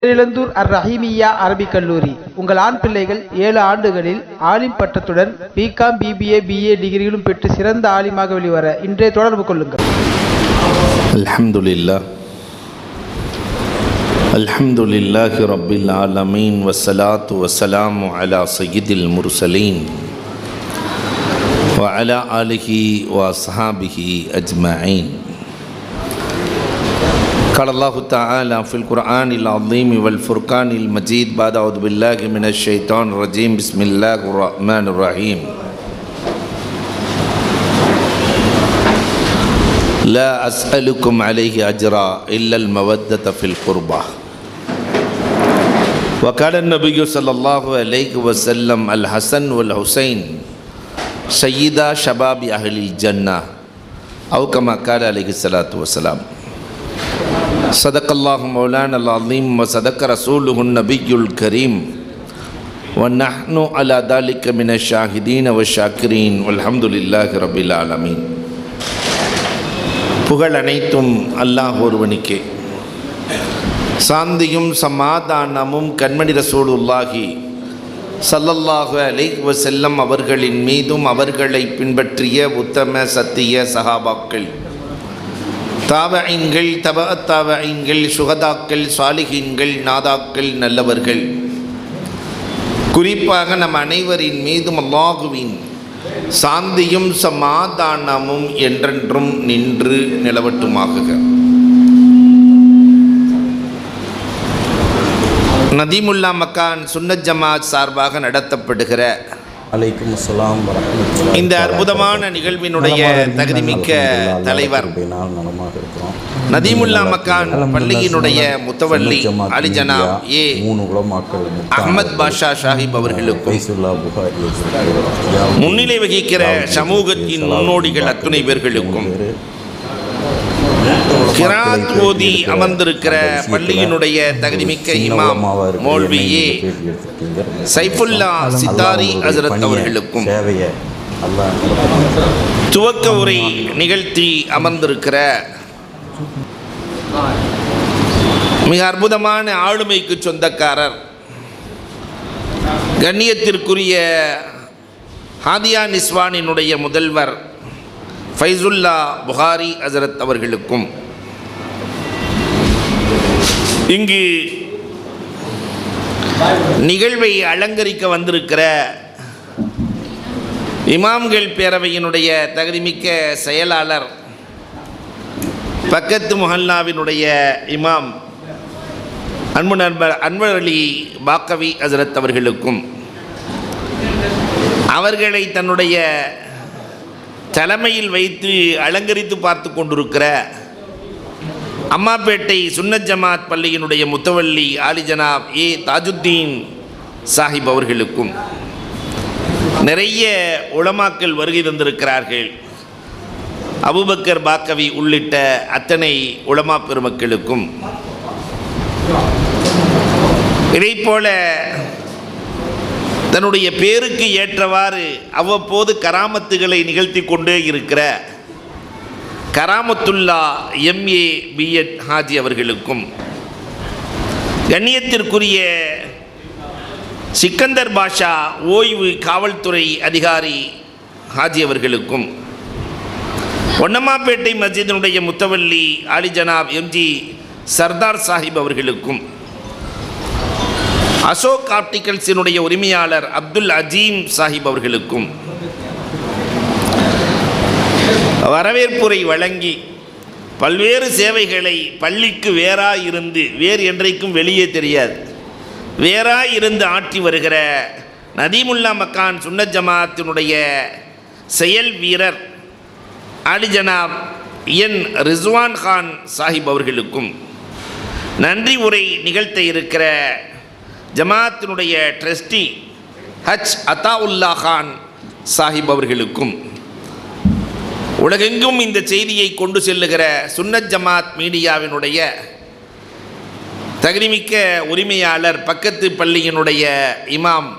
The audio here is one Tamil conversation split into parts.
பேரிழந்தூர் அர் ரஹீமியா அரபிக் கல்லூரி. உங்கள் ஆண் பிள்ளைகள் 7 ஆண்டுகளில் ஆலிம் பட்டத்துடன் பிகாம், பிபிஏ, பிஏ டிகிரிகளும் பெற்று சிறந்த ஆலிமாக வெளிவர இன்றைய தொடர்பு கொள்ளுங்கள். அல்ஹம்துலில்லாஹி ரப்பில் ஆலமீன் வஸ்ஸலாத்து வஸ்ஸலாமு அலா சய்யிதில் முர்சலீன் வ அலா ஆலிஹி வ அஸ்ஹாபிஹி அஜ்மஈன். قال الله تعالى في القرآن العظيم والفرقان المجيد بعد أعوذ بالله من الشيطان الرجيم بسم الله الرحمن الرحيم. لا أسألكم عليه أجرا إلا المودة في القربى. وقال النبي صلى الله عليه وسلم الحسن والحسين سيدا شباب أهل الجنة أو كما قال عليه الصلاة والسلام. صدق الله مولانا العظيم وصدق رسوله النبي الكريم ونحن على ذلك من الشاهدين والشاكرين والحمد لله رب العالمين. புகழ் அனைத்தும் அல்லாஹ் ஒருவனுக்கே. சாந்தியும் சமாதானமும் கண்மணி ரசூலுல்லாஹி ஸல்லல்லாஹு அலைஹி வஸல்லம் அவர்களின் மீதும் அவர்களை பின்பற்றிய உத்தம சத்திய சஹாபாக்கள், தாபஈன்கள், தபஅத் தாபஈன்கள், சுஹதாக்கள், சாலிஹீன்கள், நாதாக்கள், நல்லவர்கள், குறிப்பாக நம் அனைவரின் மீதும் அல்லாஹுவின் சாந்தியும் சமாதானமும் என்றென்றும் நின்று நிலவட்டுமாகுக. நதீமுல்லா மக்கான் சுன்னத் ஜமாத் சார்பாக நடத்தப்படுகிற அலைக்கும் அஸ்ஸலாம் வரஹ்மத்துல்லாஹி. இந்த அற்புதமான நிகழ்வினுடைய தகுதிமிக்க தலைவர் நதீமுல்லா மக்கான் பள்ளியினுடைய முத்தவல்லி அலி ஜனாப் ஏ அஹ்மத் பாஷா சாஹிப் அவர்களுக்கும், முன்னிலை வகிக்கிற சமூகத்தின் முன்னோடிகள் அத்துணை பேர்களுக்கும், கிராத் ஓதி அமர்ந்திருக்கிற பள்ளியினுடைய தகுதிமிக்க இமாம் மௌல்வி ஏ சைஃபுல்லா சித்தாரி ஹஜ்ரத் அவர்களுக்கும், துவக்க உரை நிகழ்த்தி அமர்ந்திருக்கிற மிக அற்புதமான ஆளுமைக்கு சொந்தக்காரர் கண்ணியத்திற்குரிய ஹாதியா நிஸ்வானினுடைய முதல்வர் ஃபைசுல்லா புகாரி ஹஜ்ரத் அவர்களுக்கும், இங்கு நிகழ்வை அலங்கரிக்க வந்திருக்கிற இமாம்கள் பேரவையினுடைய தகுதிமிக்க செயலாளர் பக்கத்து முஹல்லாவினுடைய இமாம் அன்பு நண்பர் அன்வர் அலி பாக்கவி ஹஜ்ரத் அவர்களுக்கும், அவர்களை தன்னுடைய தலைமையில் வைத்து அலங்கரித்து பார்த்து கொண்டிருக்கிற அம்மாப்பேட்டை சுன்னத் ஜமாத் பள்ளியினுடைய முத்தவல்லி ஆலி ஜனாப் ஏ தாஜுத்தீன் சாஹிப் அவர்களுக்கும், நிறைய உலமாக்கள் வருகை தந்திருக்கிறார்கள். அபூபக்கர் பாக்கவி உள்ளிட்ட அத்தனை உலமா பெருமக்களுக்கும், இதைப்போல தன்னுடைய பேருக்கு ஏற்றவாறு அவ்வப்போது கராமத்துகளை நிகழ்த்தி கொண்டே இருக்கிற கராமத்துல்லா எம்ஏ பிஎட் ஹாஜி அவர்களுக்கும், கண்ணியத்திற்குரிய சிக்கந்தர் பாஷா ஓய்வு காவல்துறை அதிகாரி ஹாஜி அவர்களுக்கும், ஒன்னம்மாப்பேட்டை மஸ்ஜிதினுடைய முத்தவல்லி ஆலி ஜனாப் எம்ஜி சர்தார் சாஹிப் அவர்களுக்கும், அசோக் ஆப்டிகல்ஸினுடைய உரிமையாளர் அப்துல் அஜீம் சாஹிப் அவர்களுக்கும் வரவேற்புரை வழங்கி பல்வேறு சேவைகளை பள்ளிக்கு வேறாயிருந்து, வேறு என்றைக்கும் வெளியே தெரியாது, வேறாயிருந்து ஆற்றி வருகிற நதீமுல்லா மக்கான் சுன்னத் ஜமாத்தினுடைய செயல் வீரர் ஆலி ஜனாப் என் ரிஸ்வான் கான் சாஹிப் அவர்களுக்கும், நன்றி உரை நிகழ்த்த இருக்கிற ஜமாத்தினுடைய ட்ரஸ்டி ஹஜ் அத்தாவுல்லா கான் சாஹிப் அவர்களுக்கும், உலகெங்கும் இந்த செய்தியை கொண்டு செல்லுகிற சுன்னத் ஜமாத் மீடியாவினுடைய தகுதிமிக்க உரிமையாளர் பக்கத்து பள்ளியினுடைய இமாம்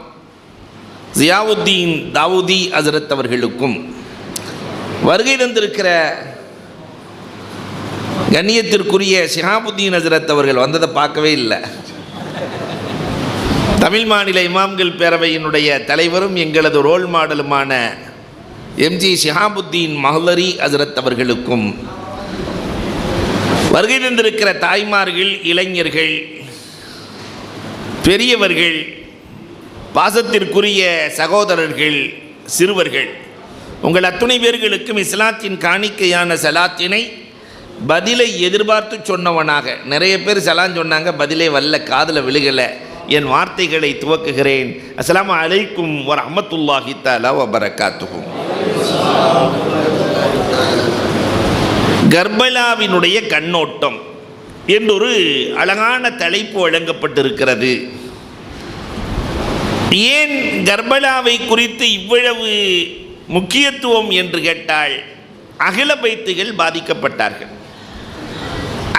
ஜியாவுத்தீன் தாவூதி ஹஜ்ரத் அவர்களுக்கும், வருகை தந்திருக்கிற கண்ணியத்திற்குரிய ஷிஹாபுத்தீன் ஹஜ்ரத் அவர்கள் வந்ததை பார்க்கவே இல்லை. தமிழ் மாநில இமாம்கள் பேரவையினுடைய தலைவரும் எங்களது ரோல் மாடலுமான எம்ஜி ஷிஹாபுத்தீன் மஹ்லரி ஹஸ்ரத் அவர்களுக்கும், வருகை தந்திருக்கிற தாய்மார்கள், இளைஞர்கள், பெரியவர்கள், பாசத்திற்குரிய சகோதரர்கள், சிறுவர்கள், உங்கள் அத்துணை பேர்களுக்கும் இஸ்லாத்தின் காணிக்கையான சலாத்தினை பதிலை எதிர்பார்த்து சொன்னவனாக, நிறைய பேர் சலான் சொன்னாங்க, பதிலே வல்ல, காதில் விழுகலை, என் வார்த்தைகளை துவக்குகிறேன். அஸ்ஸலாமு அலைக்கும் வரஹ்மத்துல்லாஹி தஆலா வபரகாத்துஹு. கர்பலாவினுடைய கண்ணோட்டம் என்றொரு அழகான தலைப்பு வழங்கப்பட்டிருக்கிறது. ஏன் கர்பலாவை குறித்து இவ்வளவு முக்கியத்துவம் என்று கேட்டால், அகில பைத்துகள் பாதிக்கப்பட்டார்கள்.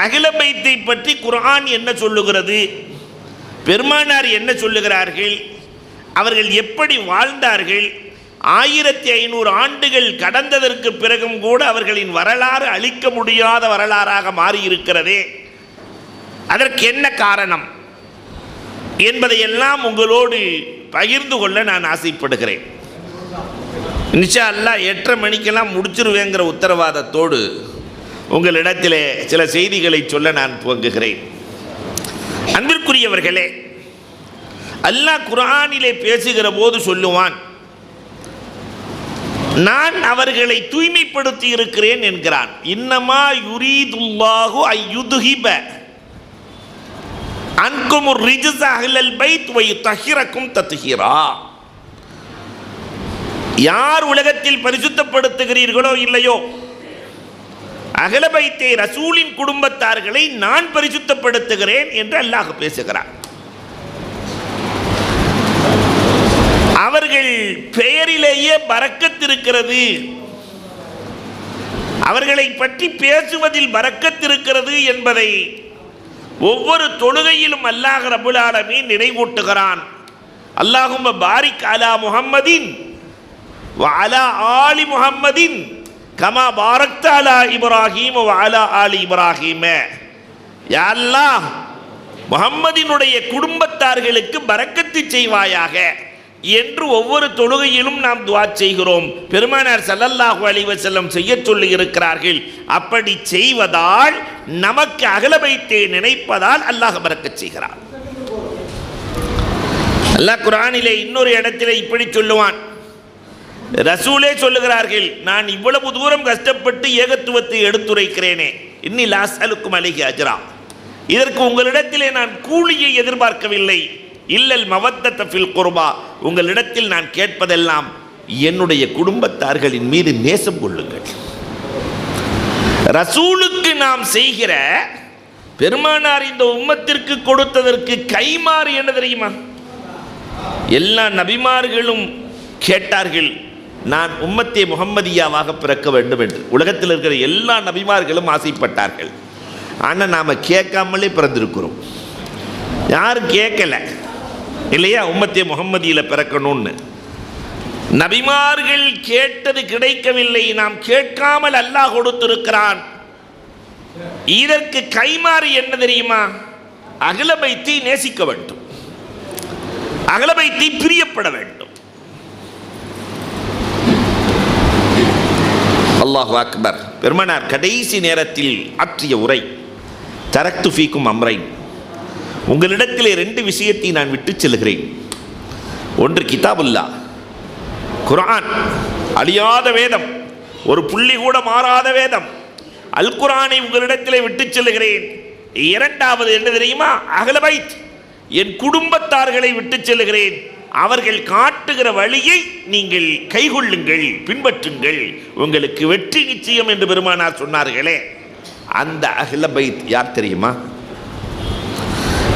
அகில பைத்தை பற்றி குர்ஆன் என்ன சொல்லுகிறது, பெருமானார் என்ன சொல்லுகிறார்கள், அவர்கள் எப்படி வாழ்ந்தார்கள், 1500 ஆண்டுகள் கடந்ததற்கு பிறகும் கூட அவர்களின் வரலாறு அழிக்க முடியாத வரலாறாக மாறியிருக்கிறதே, அதற்கு என்ன காரணம் என்பதையெல்லாம் உங்களோடு பகிர்ந்து கொள்ள நான் ஆசைப்படுகிறேன். இன்ஷா அல்லாஹ் 8:30 மணிக்கெல்லாம் முடிச்சிருவேங்கிற உத்தரவாதத்தோடு உங்களிடத்திலே சில செய்திகளை சொல்ல நான் துவங்குகிறேன். அன்பிற்குரியவர்களே, அல்லாஹ் குர்ஆனிலே பேசுகிற போது சொல்லுவான், நான் அவர்களை தூய்மைப்படுத்தி இருக்கிறேன் என்கிறான். இன்னமா யுரீதுல்லாஹு அய்யுதுஹிப அன்குமுர் ரிஜ்ஸ அஹ்லல் பைத் வ யுதஹிரக்கும் தத்ஹீரா. யார் உலகத்தில் பரிசுத்தப்படுத்துகிறீர்களோ இல்லையோ, அஹ்ல பைத்தை ரசூலின் குடும்பத்தார்களை நான் பரிசுத்தப்படுத்துகிறேன் என்று அல்லாஹ் பேசுகிறார். அவர்கள் பெயரிலேயே பரக்கத் இருக்கிறது, அவர்களை பற்றி பேசுவதில் பரக்கத் இருக்கிறது என்பதை ஒவ்வொரு தொழுகையிலும் அல்லாஹ் ரப்பல் ஆலமீன் நினைவூட்டுகிறான். அல்லாஹும்ம பாரிக் அலா முஹம்மதின் வ அலா ஆலி முஹம்மதின் கமா பாரக்த அலா இப்ராஹீம் வ அலா ஆலி இப்ராஹீம். யா அல்லாஹ், முஹம்மதினுடைய குடும்பத்தார்களுக்கு பரக்கத்து செய்வாயாக என்று ஒவ்வொரு தொழுகையிலும் நாம் துஆ செய்கிறோம். பெருமானார் ஸல்லல்லாஹு அலைஹி வஸல்லம் செய்ய சொல்லி இருக்கிறார்கள். அப்படி செய்வதால், நமக்கு அகல பைத்தை நினைப்பதால் அல்லாஹ் பரக்கத் செய்கிறார். அல்லாஹ் குர்ஆனிலே இன்னொரு இடத்திலே இப்படி சொல்லுவான், ரசூலே சொல்லுகிறார்கள், நான் இவ்வளவு தூரம் கஷ்டப்பட்டு ஏகத்துவத்தை எடுத்துரைக்கிறேனே, இன்னி லா அஸ்அலுக்கும் அலைஹி அஜ்ரா, இதற்கு உங்களிடத்திலே நான் கூலியை எதிர்பார்க்கவில்லை, இல்லல் மவத்தத ஃபில் குர்பா, உங்களிடத்தில் நான் கேட்பதெல்லாம் என்னுடைய குடும்பத்தார்களின் மீது நேசம் கொள்ளுங்கள். ரசூலுக்கு நாம் செய்கிற, பெருமானார் இந்த உம்மத்திற்கு கொடுத்ததற்கு கைமாறு என்ன தெரியுமா? எல்லா நபிமார்களும் கேட்டார்கள், நான் உம்மத்தே முஹம்மதியாவாக பிறக்க வேண்டும் என்று. உலகத்தில் இருக்கிற எல்லா நபிமார்களும் ஆசைப்பட்டார்கள். ஆனால் நாம் கேட்காமலே பிறந்திருக்கிறோம். யாரும் கேட்கல இல்லையா, உம்மத்தே முஹம்மதியில் பிறக்கணும்னு. நபிமார்கள் கேட்டது கிடைக்கவில்லை, நாம் கேட்காமல் அல்லாஹ் கொடுத்திருக்கிறான். இதற்கு கைமாறு என்ன தெரியுமா? அகல பைத்தை நேசிக்க வேண்டும், அகல பைத்தை பிரியப்பட வேண்டும். அல்லாஹு அக்பர். பெருமானார் கடைசி நேரத்தில் ஆற்றிய உரை, தரக்து ஃபீக்கும் அம்ரைன், உங்களிடத்திலே 2 விஷயத்தை நான் விட்டு செல்கிறேன். ஒன்று கிதாபுல்லா, குர்ஆன், அழியாத வேதம், ஒரு புள்ளி கூட மாறாத வேதம், அல் குர்ஆனை உங்களிடத்திலே விட்டு செல்கிறேன். இரண்டாவது என்ன தெரியுமா? அஹ்ல பைத், என் குடும்பத்தார்களை விட்டு செல்கிறேன். அவர்கள் காட்டுகிற வழியை நீங்கள் கைகொள்ளுங்கள், பின்பற்றுங்கள், உங்களுக்கு வெற்றி நிச்சயம் என்று பெருமானார் சொன்னார்களே, அந்த அஹ்ல பைத் யார் தெரியுமா?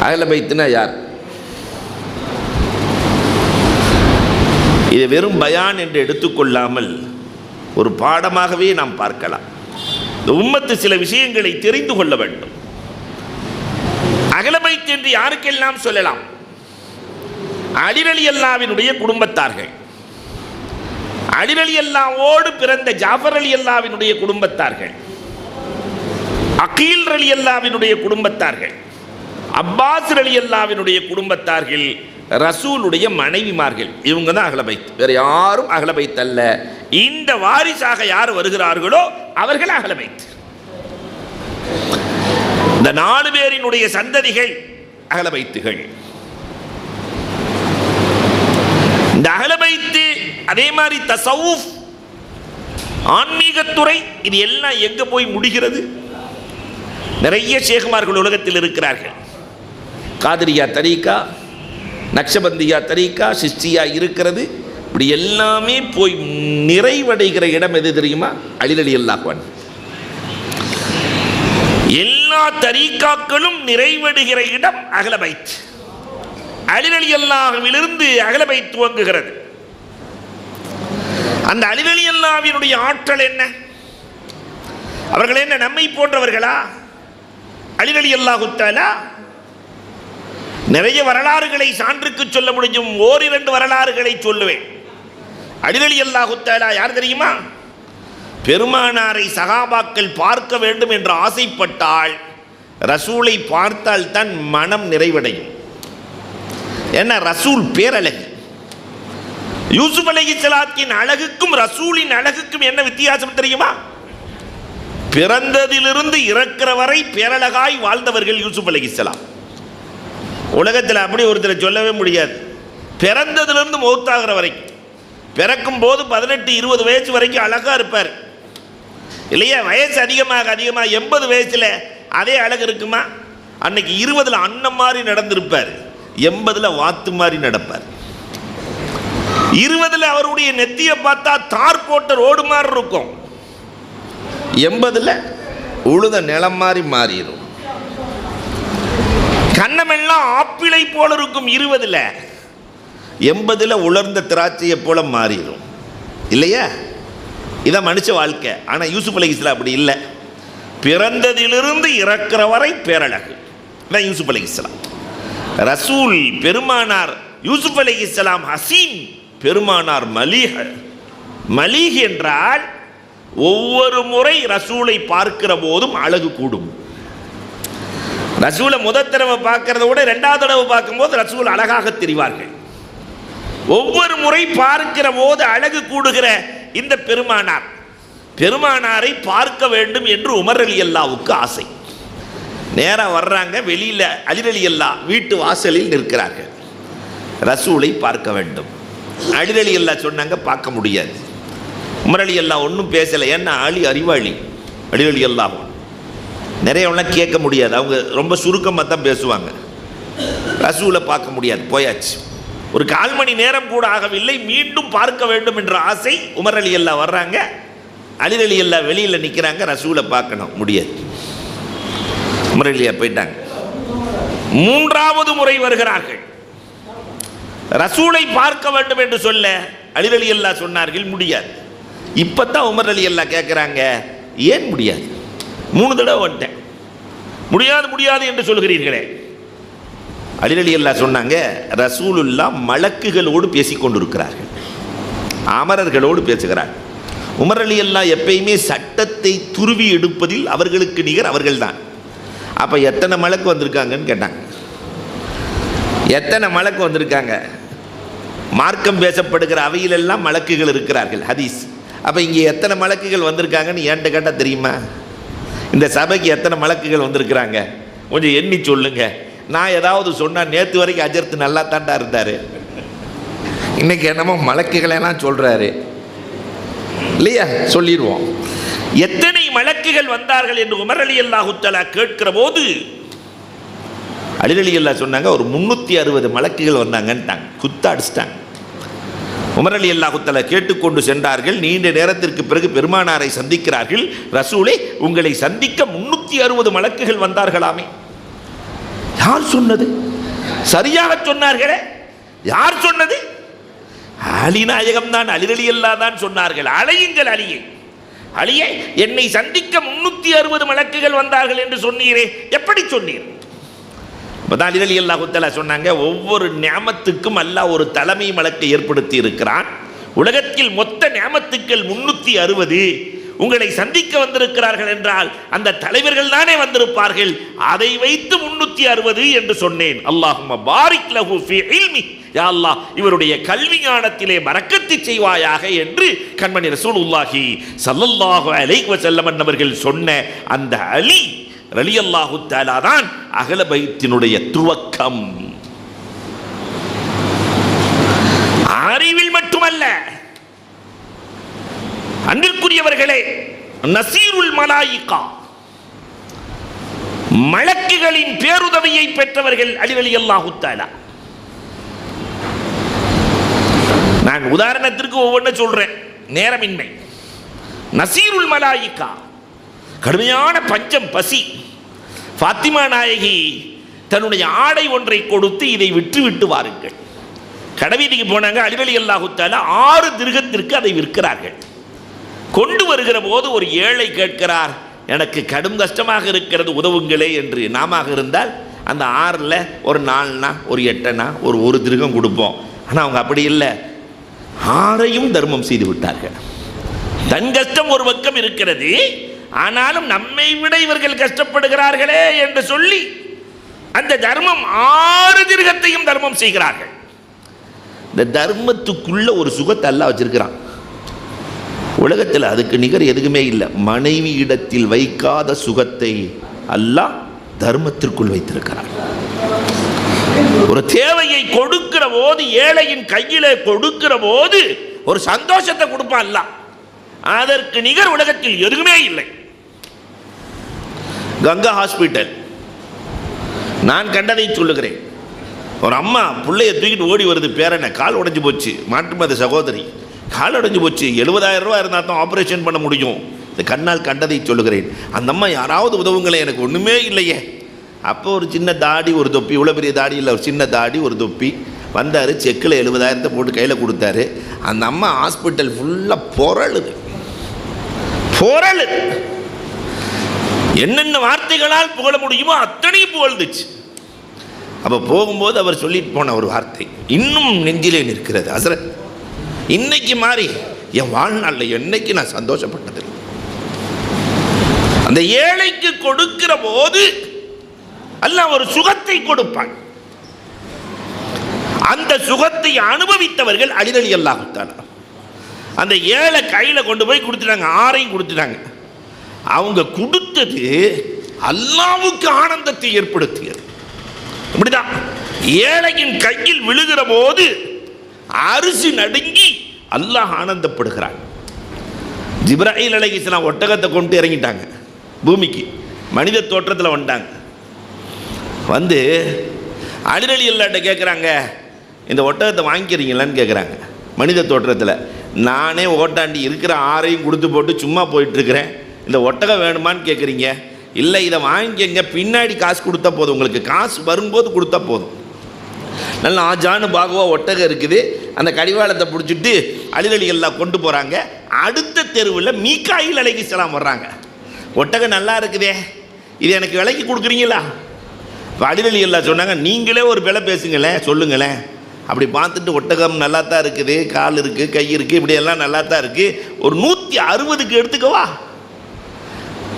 அஹ்ல பைத்னா யார்? இது வெறும் பயான் என்று எடுத்துக்கொள்ளாமல் ஒரு பாடமாகவே நாம் பார்க்கலாம். இந்த உம்மத்து சில விஷயங்களை தெரிந்து கொள்ள வேண்டும். அஹ்ல பைத் என்று யாருக்கெல்லாம் சொல்லலாம்? அலி ரலியல்லாஹுவினுடைய குடும்பத்தார்கள், அலி ரலியல்லாஹுவோடு பிறந்த ஜாஃபர் ரலியல்லாஹுவினுடைய குடும்பத்தார்கள், அகீல் ரலியல்லாஹுவினுடைய குடும்பத்தார்கள், அப்பாஸ் ரலியல்லாஹுவினுடைய குடும்பத்தார்கள், ரசூலுடைய மனைவிமார்கள், இவங்க தான் அஹ்ல பைத், வேற யாரும் அஹ்ல பைத் அல்ல. இந்த வாரிசாக யார் வருகிறார்களோ அவர்கள் அஹ்ல பைத். இந்த 4 பேரினுடைய சந்ததிகள் அஹ்ல பைத்துகள். இந்த அஹ்ல பைத் அதே மாதிரி தஸவுஃப், ஆன்மீகத்துறை, இது எல்லாம் எங்க போய் முடிகிறது? நிறைய ஷேகுமார்கள் உலகத்தில் இருக்கிறார்கள். காதிரியா தரீகா, நக்ஷபந்தியா தரீகா, சிஸ்டியா இருக்கிறது. இப்படி எல்லாமே போய் நிறைவடைகிற இடம் எது தெரியுமா? அலி ரலியல்லாஹு அன்ஹு. எல்லா தரீகாக்களும் நிறைவடைகிற இடம் அஹ்ல பைத். அலி ரலியல்லாஹுவிலிருந்து அஹ்ல பைத் துவங்குகிறது. அந்த அலி ரலியல்லாஹுவினுடைய ஆற்றல் என்ன? அவர்கள் என்ன நம்மை போன்றவர்களா? அலி ரலியல்லாஹு தஆலா நிறைய வரலாறுகளை சான்றுக்கு சொல்ல முடியும். 1-2 வரலாறுகளை சொல்லுவேன். அலி ரலியல்லாஹு தஆலா யார் தெரியுமா? பெருமானாரை சகாபாக்கள் பார்க்க வேண்டும் என்று ஆசைப்பட்டால் ரசூலை பார்த்தால் தான் மனம் நிறைவடையும். ஏன்னா ரசூல் பேரழகு. யூசுப் அலைஹிஸ்ஸலாத்தின் அழகுக்கும் ரசூலின் அழகுக்கும் என்ன வித்தியாசம் தெரியுமா? பிறந்ததிலிருந்து இறக்கிற வரை பேரழகாய் வாழ்ந்தவர்கள் யூசுப் அலைஹிஸ்ஸலாம். உலகத்தில் அப்படி ஒருத்தரை சொல்லவே முடியாது. பிறந்ததிலிருந்து மௌத்தாகிற வரைக்கும், பிறக்கும் போது 18-20 வயசு வரைக்கும் அழகா இருப்பார் இல்லையா? வயசு அதிகமாக 80 வயசுல அதே அழகு இருக்குமா? அன்னைக்கு 20ல் அண்ணன் மாதிரி நடந்திருப்பார், 80ல் வாத்து மாதிரி நடப்பார். 20ல் அவருடைய நெத்தியை பார்த்தா தார் போட்ட ரோடு மாதிரி இருக்கும், 80ல் உழுத நிலம் மாதிரி மாறிடும். கண்ணமெல்லாம் ஆப்பிளை போல இருக்கும் 20ல், 80ல் உலர்ந்த திராட்சையை போல மாறிடும் இல்லையா? இதான் மனுஷ வாழ்க்கை. ஆனால் யூசுப் அலைஹிஸ்ஸலாம் அப்படி இல்லை. பிறந்ததிலிருந்து இறக்கிற வரை பேரழகு. இதான் யூசுப் அலைஹிஸ்ஸலாம். ரசூல் பெருமானார் யூசுப் அலைஹிஸ்ஸலாம் ஹசீன், பெருமானார் மலீஹ். மலீஹ் என்றால் ஒவ்வொரு முறை ரசூலை பார்க்கிற போதும் அழகு கூடும். ரசூலை முதல் தடவை பார்க்கறத விட 2வது தடவை பார்க்கும்போது ரசூல் அழகாக தெரிவார்கள். ஒவ்வொரு முறை பார்க்கிற போது அழகு கூடுகிற இந்த பெருமானாரை பார்க்க வேண்டும் என்று உமர் ரலியல்லாஹுவுக்கு ஆசை. நேராக வர்றாங்க, வெளியில் அலி ரலியல்லாஹு வீட்டு வாசலில் நிற்கிறார்கள். ரசூலை பார்க்க வேண்டும். அலி ரலியல்லாஹு சொன்னாங்க பார்க்க முடியாது. உமர் ரலியல்லாஹு ஒன்றும் பேசலை. ஏன்னா அலி அறிவாளி. அலி ரலியல்லாஹு நிறையவெல்லாம் கேட்க முடியாது, அவங்க ரொம்ப சுருக்கமாக தான் பேசுவாங்க. ரசூலை பார்க்க முடியாது, போயாச்சு. ஒரு 1/4 மணி நேரம் கூட ஆகவில்லை, மீண்டும் பார்க்க வேண்டும் என்ற ஆசை. உமர் ரலியல்லாஹு வர்றாங்க, அலி ரலியல்லாஹு வெளியில் நிற்கிறாங்க. ரசூலை பார்க்கணும், முடியாது. உமர் ரலியல்லாஹு போயிட்டாங்க. 3வது முறை வருகிறார்கள். ரசூலை பார்க்க வேண்டும் என்று சொல்ல அலி ரலியல்லாஹு சொன்னார்கள் முடியாது. இப்போதான் உமர் ரலியல்லாஹு கேட்குறாங்க, ஏன் முடியாது? 3 தடவை வந்துட்டேன், முடியாது என்று சொல்கிறீர்களே. அலி ரலியல்லாஹு சொன்னாங்க, ரசூலுல்லாஹ் மலக்குகளோடு பேசிக்கொண்டிருக்கிறார்கள், அமரர்களோடு பேசுகிறார்கள். உமர் ரலியல்லாஹு எப்பயுமே சட்டத்தை துருவி எடுப்பதில் அவர்களுக்கு நிகர் அவர்கள்தான். அப்போ எத்தனை மலக்கு வந்திருக்காங்கன்னு கேட்டாங்க. எத்தனை மலக்கு வந்திருக்காங்க? மார்க்கம் பேசப்படுகிற அவையிலெல்லாம் மலக்குகள் இருக்கிறார்கள், ஹதீஸ். அப்போ இங்கே எத்தனை மலக்குகள் வந்திருக்காங்கன்னு என்கிட்ட கேட்டால் தெரியுமா? இந்த சபைக்கு எத்தனை மலக்குகள் வந்திருக்கிறாங்க கொஞ்சம் எண்ணி சொல்லுங்க. நான் ஏதாவது சொன்னால், நேற்று வரைக்கும் அஜர்த்து நல்லா தாண்டா இருந்தார், இன்னைக்கு என்னமோ மலக்குகளெல்லாம் சொல்கிறாரு இல்லையா? சொல்லிடுவோம். எத்தனை மலக்குகள் வந்தார்கள் என்று உமர் ரலியல்லாஹு தஆலா கேட்கிற போது அலி ரலியல்லாஹு சொன்னாங்க, ஒரு 360 மலக்குகள் வந்தாங்கன்ட்டாங்க, குத்தாடிச்சிட்டாங்க. உமர் ரலியல்லாஹு தஆலா கேட்டுக்கொண்டு சென்றார்கள். நீண்ட நேரத்திற்கு பிறகு பெருமானாரை சந்திக்கிறார்கள். ரசூலே, உங்களை சந்திக்க 360 மலக்குகள் வந்தார்களாமே. யார் சொன்னது? சரியாக சொன்னார்களே. யார் சொன்னது? அலி நாயகம் தான், அலி ரலியல்லாஹு தான் சொன்னார்கள். அழையுங்கள் அலியை. அலியே, என்னை சந்திக்க 360 மலக்குகள் வந்தார்கள் என்று சொன்னீரே, எப்படி சொன்னீர்? அப்பதான் அலி ரலியல்லாஹு தஆலா சொன்னாங்க, ஒவ்வொரு நியாமத்துக்கும் அல்லாஹ் ஒரு தலைமை மலக்கை ஏற்படுத்தி இருக்கிறான். உலகத்தில் மொத்த நியாமத்துக்கள் 360. உங்களை சந்திக்க வந்திருக்கிறார்கள் என்றால் அந்த தலைவர்கள் தானே வந்திருப்பார்கள். அதை வைத்து 360 என்று சொன்னேன். அல்லாஹும்ம பாரிக் லஹு ஃபீ இல்மி, யா அல்லாஹ் இவருடைய கல்வி ஞானத்திலே பரக்கத்து செய்வாயாக என்று கண்மணி ரசூலுல்லாஹி ஸல்லல்லாஹு அலைஹி வஸல்லம் அவர்கள் சொன்ன அந்த அலி ரலியல்லாஹு தஆலா தான் அஹ்ல பைத்தினுடைய துவக்கம். அறிவில் மட்டுமல்ல, அன்பிற்குரியவர்களே, நசீருல் மலாயிகா, மலக்குகளின் பேருதவியை பெற்றவர்கள் அலி ரலியல்லாஹு தஆலா. நான் உதாரணத்திற்கு ஒவ்வொன்று சொல்றேன், நேரமின்மை. நசீருல் மலாயிகா, கடுமையான பஞ்சம், பசி. ஃபாத்திமா நாயகி தன்னுடைய ஆடை ஒன்றை கொடுத்து இதை விற்று விட்டு வாருங்கள். கடைவீதிக்கு போனாங்க. அலி ரலியல்லாஹு தஆலா 6 திர்ஹத்திற்கு அதை விற்கிறார்கள். கொண்டு வருகிற போது ஒரு ஏழை கேட்கிறார், எனக்கு கடும் கஷ்டமாக இருக்கிறது, உதவுங்களே என்று. நாம இருந்தால் அந்த 6ல் ஒரு 4னா ஒரு 8னா ஒரு திர்ஹம் கொடுப்போம். ஆனால் அவங்க அப்படி இல்லை, 6ஐயும் தர்மம் செய்து விட்டார்கள். தன் கஷ்டம் ஒரு பக்கம் இருக்கிறது, ஆனாலும் நம்மை விட இவர்கள் கஷ்டப்படுகிறார்களே என்று சொல்லி அந்த தர்மம் 6 திர்ஹத்தையும் தர்மம் செய்கிறார்கள். இந்த தர்மத்துக்குள்ள ஒரு சுகத்தை அல்லாஹ் வச்சிருக்கிறான். உலகத்தில் அதுக்கு நிகர் எதுக்குமே இல்லை. மனைவி இடத்தில் வைக்காத சுகத்தை அல்லாஹ் தர்மத்திற்குள் வைத்திருக்கிறான். ஒரு தேவையை கொடுக்கிற போது, ஏழையின் கையிலே கொடுக்கிற போது ஒரு சந்தோஷத்தை கொடுப்பான் அல்லாஹ். அதற்கு நிகர் உலகத்தில் எதுவுமே இல்லை. கங்கா ஹாஸ்பிட்டல், நான் கண்டதை சொல்லுகிறேன். ஒரு அம்மா பிள்ளைய தூக்கிட்டு ஓடி வருது, பேரனை கால் உடைஞ்சு போச்சு, மாட்டு மத சகோதரி, கால் உடைஞ்சு போச்சு, 70,000 ரூபா இருந்தால் தான் ஆப்ரேஷன் பண்ண முடியும். இந்த கண்ணால் கண்டதை சொல்லுகிறேன். அந்த அம்மா யாராவது உதவுங்களே, எனக்கு ஒன்றுமே இல்லையே. அப்போ ஒரு சின்ன தாடி, ஒரு தொப்பி, இவ்வளோ பெரிய தாடி இல்லை, ஒரு சின்ன தாடி, ஒரு தொப்பி வந்தார். செக்கில் 70,000 போட்டு கையில் கொடுத்தாரு. அந்த அம்மா ஹாஸ்பிட்டல் ஃபுல்லாக பொருளுது. என்னென்ன வார்த்தைகளால் புகழ முடியுமோ அத்தனையும் புகழ்ந்துச்சு. அப்போ போகும்போது அவர் சொல்லிட்டு போன ஒரு வார்த்தை இன்னும் நெஞ்சிலே நிற்கிறது. ஹஸ்ரத், இன்னைக்கு மாறி என் வாழ்நாளில் என்னைக்கு நான் சந்தோஷப்பட்டது. அந்த ஏழைக்கு கொடுக்கிற போது அல்லாஹ் ஒரு சுகத்தை கொடுப்பான். அந்த சுகத்தை அனுபவித்தவர்கள் அலி ரலியல்லாஹு தஆலா. அந்த ஏழை கையில கொண்டு போய் கொடுத்துட்டாங்க, 6ஐயும் கொடுத்துட்டாங்க. அவங்க கொடுத்தது அல்லாஹ்வுக்கு ஆனந்தத்தை ஏற்படுத்தியது. இப்படிதான் ஏழையின் கையில் விழுகிற போது அரிசி நடுங்கி அல்லாஹ் ஆனந்தப்படுகிறான். ஜிப்ராயில் அலைஹிஸ்ஸலாம் ஒட்டகத்தை கொண்டு இறங்கிட்டாங்க பூமிக்கு, மனித தோற்றத்தில் வந்துட்டாங்க. வந்து அலி ரலியல்லாஹு கேட்குறாங்க, இந்த ஒட்டகத்தை வாங்கிக்கிறீங்களான்னு கேட்குறாங்க. மனித தோற்றத்தில், நானே ஓட்டாண்டி இருக்கிற 6ஐயும் கொடுத்து போட்டு சும்மா போயிட்டுருக்கிறேன், இந்த ஒட்டகம் வேணுமான்னு கேட்குறீங்க. இல்லை, இதை வாங்கிக்கங்க, பின்னாடி காசு கொடுத்தா போதும், உங்களுக்கு காசு வரும்போது கொடுத்தா போதும். நல்லா ஆஜானு பாகுவா ஒட்டகம் இருக்குது. அந்த கடிவாளத்தை பிடிச்சிட்டு அலி ரலியல்லாஹு கொண்டு போகிறாங்க. அடுத்த தெருவில் மீகாயில் அலைஹிஸ்ஸலாம் வர்றாங்க. ஒட்டகம் நல்லா இருக்குதே, இது எனக்கு விலைக்கு கொடுக்குறீங்களா? இப்போ அலி ரலியல்லாஹு சொன்னாங்க, நீங்களே ஒரு விலை பேசுங்களேன், சொல்லுங்களேன். அப்படி பார்த்துட்டு ஒட்டகம் நல்லா தான் இருக்குது, கால் இருக்குது, கை இருக்குது, இப்படியெல்லாம் நல்லா தான் இருக்குது, ஒரு 160க்கு எடுத்துக்கவா,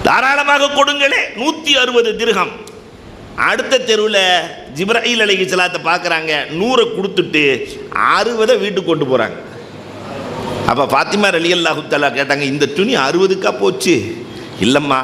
தாராளமாக கொடுங்களே, 160 திர்ஹம். அடுத்த தெருவில் ஜிப்ராயில் அலைஹிஸ்ஸலாத்தை பார்க்குறாங்க, 100 கொடுத்துட்டு 60 வீட்டுக்கு கொண்டு போகிறாங்க. அப்போ ஃபாத்திமா ரலியல்லாஹு தஆலா கேட்டாங்க, இந்த துணி 60க்கா போச்சு? இல்லைம்மா,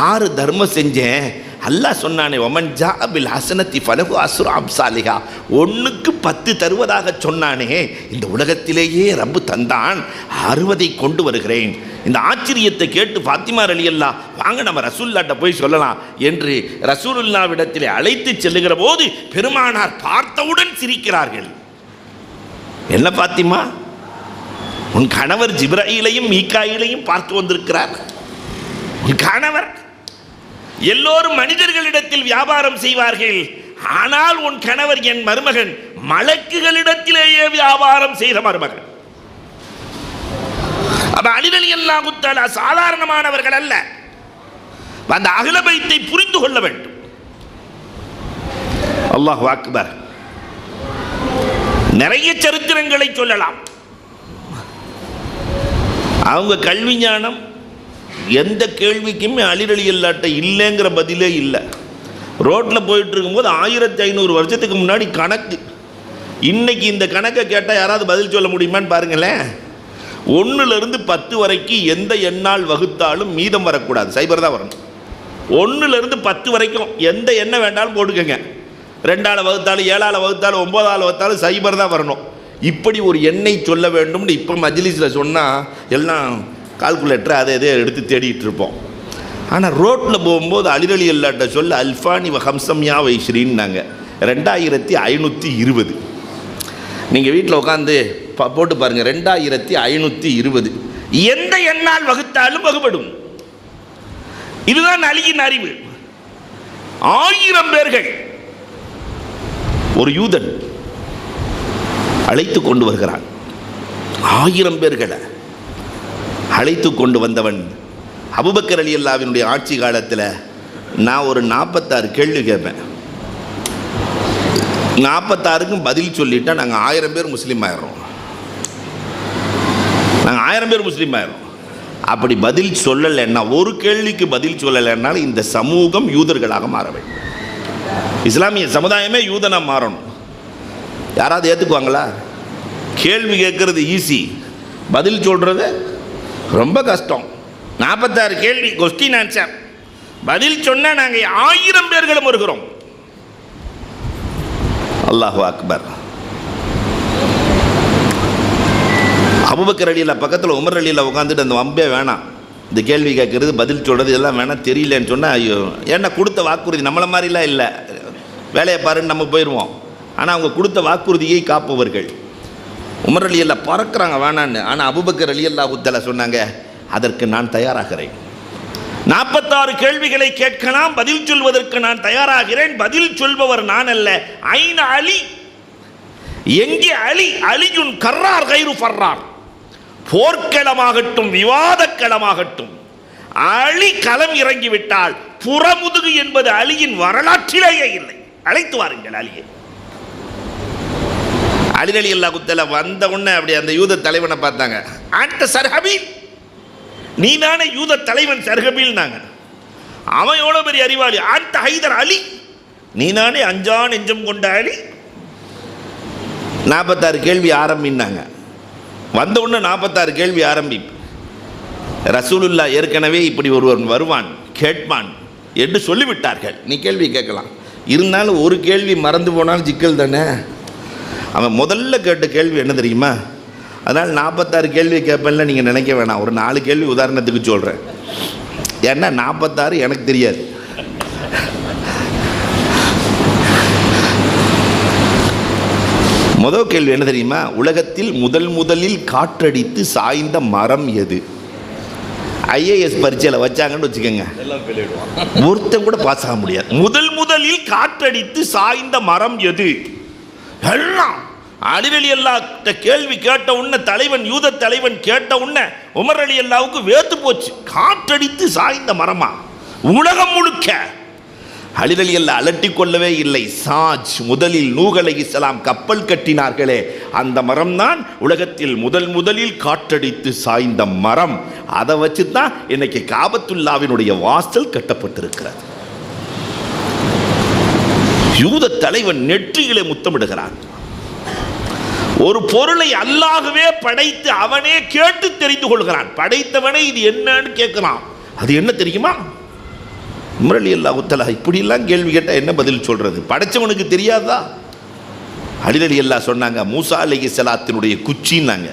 6 தர்மம் செஞ்சேன், அல்லாஹ் சொன்னானே, ஒமன் ஜா பில் ஹசனத்தி ஃபலஹு அஸ்ரு அம்சாலிஹா, 1க்கு 10 தருவதாக சொன்னானே, இந்த உலகத்திலேயே ரப்பு தந்தான், 60ஐ கொண்டு வருகிறேன். இந்த ஆச்சரியத்தை கேட்டு ஃபாத்திமா ரலியல்லாஹு, வாங்க நம்ம ரசூலுல்லாஹ்ட்ட போய் சொல்லலாம் என்று ரசூலுல்லாஹ்விடத்திலே அழைத்து செல்லுகிற போது பெருமானார் பார்த்தவுடன் சிரிக்கிறார்கள். என்ன ஃபாத்திமா, உன் கணவர் ஜிப்ராயிலையும் மீகாயிலையும் பார்த்து வந்திருக்கிறார். உன் கணவர், எல்லோரும் மனிதர்களிடத்தில் வியாபாரம் செய்வார்கள், ஆனால் உன் கணவர், என் மருமகன், மலக்குகளிடத்திலேயே வியாபாரம் செய்த மருமகன். அப்ப அலி ரலியல்லாஹு தஆலா சாதாரணமானவர்கள் அல்ல. அந்த அஹ்ல பைத்தை புரிந்து கொள்ள வேண்டும். அல்லாஹு அக்பர். நிறைய சரித்திரங்களை சொல்லலாம். அவங்க கல்வி ஞானம் எந்த கேள்விக்குமே அலி ரலியல்லாஹு அன்ஹு இல்லைங்கிற பதிலே இல்லை. ரோட்டில் போயிட்டு இருக்கும்போது 1500 வருஷத்துக்கு முன்னாடி கணக்கு. இன்னைக்கு இந்த கணக்கை கேட்டால் யாராவது பதில் சொல்ல முடியுமான்னு பாருங்களேன். 1லிருந்து 10 வரைக்கும் எந்த எண்ணால் வகுத்தாலும் மீதம் வரக்கூடாது, சைபர் தான் வரணும். 1லிருந்து 10 வரைக்கும் எந்த எண்ணை வேண்டாலும் போட்டுக்கோங்க. 2ஆல் வகுத்தாலும் 7ஆல் வகுத்தாலும் 9ஆல் வகுத்தாலும் சைபர் தான் வரணும். இப்படி ஒரு எண்ணை சொல்ல வேண்டும்னு இப்போ மஜ்லிஸில் சொன்னால் எல்லாம் கால்குலேட்டர் அதை எதே எடுத்து தேடிட்டு இருப்போம். ஆனால் ரோட்டில் போகும்போது அலி ரலியல்லாஹு அன்ஹு சொல்ல அல்ஃபானி வஹம்சம்யா வைஸ்ரீன்னாங்க, 2520. நீங்கள் வீட்டில் உட்காந்து போட்டு பாருங்கள், 2520 எந்த எண்ணால் வகுத்தாலும் வகுப்படும். இதுதான் அலியின் அறிவு. 1000 பேர்கள் ஒரு யூதன் அழைத்து கொண்டு வருகிறான். 1000 பேர்களை அழைத்து கொண்டு வந்தவன் அபூபக்கர் ரலியல்லாஹுவினுடைய ஆட்சி காலத்தில் நான் ஒரு 46 கேள்வி கேட்பேன். 46க்கும் பதில் சொல்லிட்டா நாங்கள் 1000 பேர் முஸ்லீம் ஆயிடுறோம். நாங்கள் 1000 பேர் முஸ்லீம் ஆயிடுறோம். அப்படி பதில் சொல்லலைன்னா, ஒரு கேள்விக்கு பதில் சொல்லலைன்னாலும் இந்த சமூகம் யூதர்களாக மாற வேண்டும். இஸ்லாமிய சமுதாயமே யூதனாக மாறணும். யாராவது ஏற்றுக்குவாங்களா? கேள்வி கேட்கறது ஈஸி, பதில் சொல்கிறது ரொம்ப கஷ்டம். 46 கேள்வி, கொஸ்டின் ஆன்சர், பதில் சொன்னால் நாங்கள் 1000 பேர்களும் வருகிறோம். அல்லாஹு அக்பர். அபூபக்கர் ரலியல்லாஹு பக்கத்தில் உமர் ரலியல்லாஹு உட்காந்துட்டு அந்த வம்பே வேணாம், இந்த கேள்வி கேட்கறது பதில் சொல்கிறது இதெல்லாம் வேணாம், தெரியலன்னு சொன்னால் ஐயோ ஏன்னா கொடுத்த வாக்குறுதி நம்மளை மாதிரிலாம் இல்லை, வேலையை பாருன்னு நம்ம போயிடுவோம். ஆனால் அவங்க கொடுத்த வாக்குறுதியை காப்பவர்கள். உமர் ரலியல்லாஹு பறக்கிறாங்க வேணான்னு. ஆனால் அபூபக்கர் ரலியல்லாஹு தஆலா சொன்னாங்க, அதற்கு நான் தயாராகிறேன். 46 கேள்விகளை கேட்கலாம், பதில் சொல்வதற்கு நான் தயாராகிறேன். பதில் சொல்பவர் நான் அல்ல, ஐன அலி, எங்கே அலி? அலியுன் கர்ரார் கைரு ஃபர்ரார். போர்க்களமாகட்டும் விவாதக்களமாகட்டும் அலி களம் இறங்கிவிட்டால் புறமுதுகு என்பது அலியின் வரலாற்றிலேயே இல்லை. அழைத்து வாருங்கள் அலியை. அலி ரலியல்லாஹு தஆலா வந்த உடனே அப்படி அந்த யூத தலைவனை பார்த்தாங்க. அந்த சர்ஹபீல், நீ தானே யூத தலைவன் சர்ஹபீல்னாங்க. அவன் எவ்வளோ பெரிய அறிவாளி. அந்த ஹைதர் அலி, நீ தானே அஞ்சா நெஞ்சம் கொண்ட அலி. 46 கேள்வி ஆரம்பினாங்க. வந்த உடனே 46 கேள்வி ஆரம்பி. ரசூலுல்லாஹ் ஏற்கனவே இப்படி ஒருவன் வருவான் கேட்பான் என்று சொல்லிவிட்டார்கள். நீ கேள்வி கேட்கலாம், இருந்தாலும் ஒரு கேள்வி மறந்து போனாலும் சிக்கல் தானே. அவன் முதல்ல கேட்ட கேள்வி என்ன தெரியுமா? அதனால் 46 கேள்வி கேட்பேன்ல நீங்கள் நினைக்க வேணாம், ஒரு 4 கேள்வி உதாரணத்துக்கு சொல்கிறேன். ஏன்னா 46 எனக்கு தெரியாது. முதல் கேள்வி என்ன தெரியுமா? உலகத்தில் முதலில் காற்றடித்து சாய்ந்த மரம் எது? ஐஏஎஸ் பரீட்சையில் வச்சாங்கன்னு வச்சுக்கோங்க, ஒருத்தன் கூட பாஸ் ஆக முடியாது. முதலில் காற்றடித்து சாய்ந்த மரம் எது? எல்லாம் அலி ரலியல்லாஹு கேள்வி கேட்ட உடனே தலைவன், யூத தலைவன் கேட்ட உடனே உமர் ரலியல்லாஹுக்கு வேத்து போச்சு. காற்றடித்து சாய்ந்த மரமா? உலகம் முழுக்க. அலி ரலியல்லாஹு அலட்டி கொள்ளவே இல்லை. சாஜ், முதலில் நூஹ் அலைஹிஸ்ஸலாம் கப்பல் கட்டினார்களே, அந்த மரம் தான் உலகத்தில் முதலில் காற்றடித்து சாய்ந்த மரம். அதை வச்சு தான் இன்னைக்கு காபத்துல்லாவினுடைய வாசல் கட்டப்பட்டிருக்கிறது. யூத தலைவன் நெற்றியிலே முத்தமிடுகிறான். ஒரு பொருளை அல்லாஹ்வே படைத்து அவனே கேட்டு தெரிந்து கொள்கிறான். படைத்தவனே இது என்னன்னு கேட்கிறான். அது என்ன தெரியுமா? உமர் ரலியல்லாஹு தஆலா இப்படியெல்லாம் கேள்வி கேட்டால் என்ன பதில் சொல்றது? படைச்சவனுக்கு தெரியாதா? அலி ரலியல்லாஹு சொன்னாங்க, மூசா அலைஹிஸ்ஸலாத்தினுடைய குச்சின்னாங்க.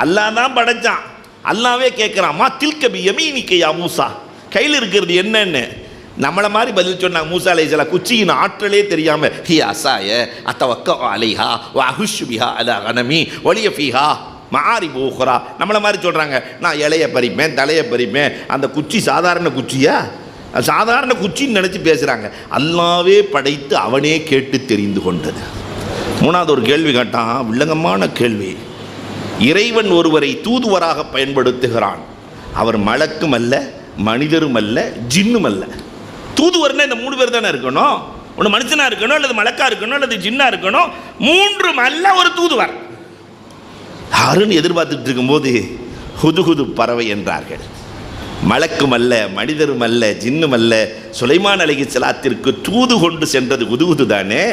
அல்லாஹ் தான் படைச்சான். அல்லாஹ்வே கேட்குறான், மா தில்க பி யமீனிக யா மூசா, கையில் இருக்கிறது என்னன்னு. நம்மளை மாதிரி பதில் சொன்னாங்க. மூசா அலைஹிஸ்ஸலாம் குச்சியின் ஆற்றலே தெரியாமல், ஹி அஸாய அத்தவக்க அலைஹா வ அஹுஷு பிஹா அலா கனமி வலிய ஃபீஹா மஆரிபு உக்ரா. நம்மளை மாதிரி சொல்கிறாங்க, நான் இலையை பறிப்பேன், தலையை பறிப்பேன். அந்த குச்சி சாதாரண குச்சியா? சாதாரண குச்சின்னு நினச்சி பேசுகிறாங்க. அல்லாவே படைத்து அவனே கேட்டு தெரிந்து கொண்டது. மூணாவது ஒரு கேள்வி கேட்டான், வில்லங்கமான கேள்வி. இறைவன் ஒருவரை தூதுவராக பயன்படுத்துகிறான். அவர் மலக்கும் அல்ல, மனிதரும் அல்ல, ஜின்னும் அல்ல. தூதுவர்னா இந்த 3 பேர் தானே இருக்கணும். ஒன்று மனுஷனாக இருக்கணும், அல்லது மலக்கா இருக்கணும், அல்லது ஜின்னாக இருக்கணும். 3 அல்ல ஒரு தூதுவர். யாருன்னு எதிர்பார்த்துட்டு இருக்கும்போது ஹுதுஹுது பறவை என்றார்கள். மலக்கும் அல்ல, மனிதரும் அல்ல, ஜின்னும் அல்ல. சுலைமான் அலைஹிஸ்ஸலாத்திற்கு தூது கொண்டு சென்றது உதுகுது தானே,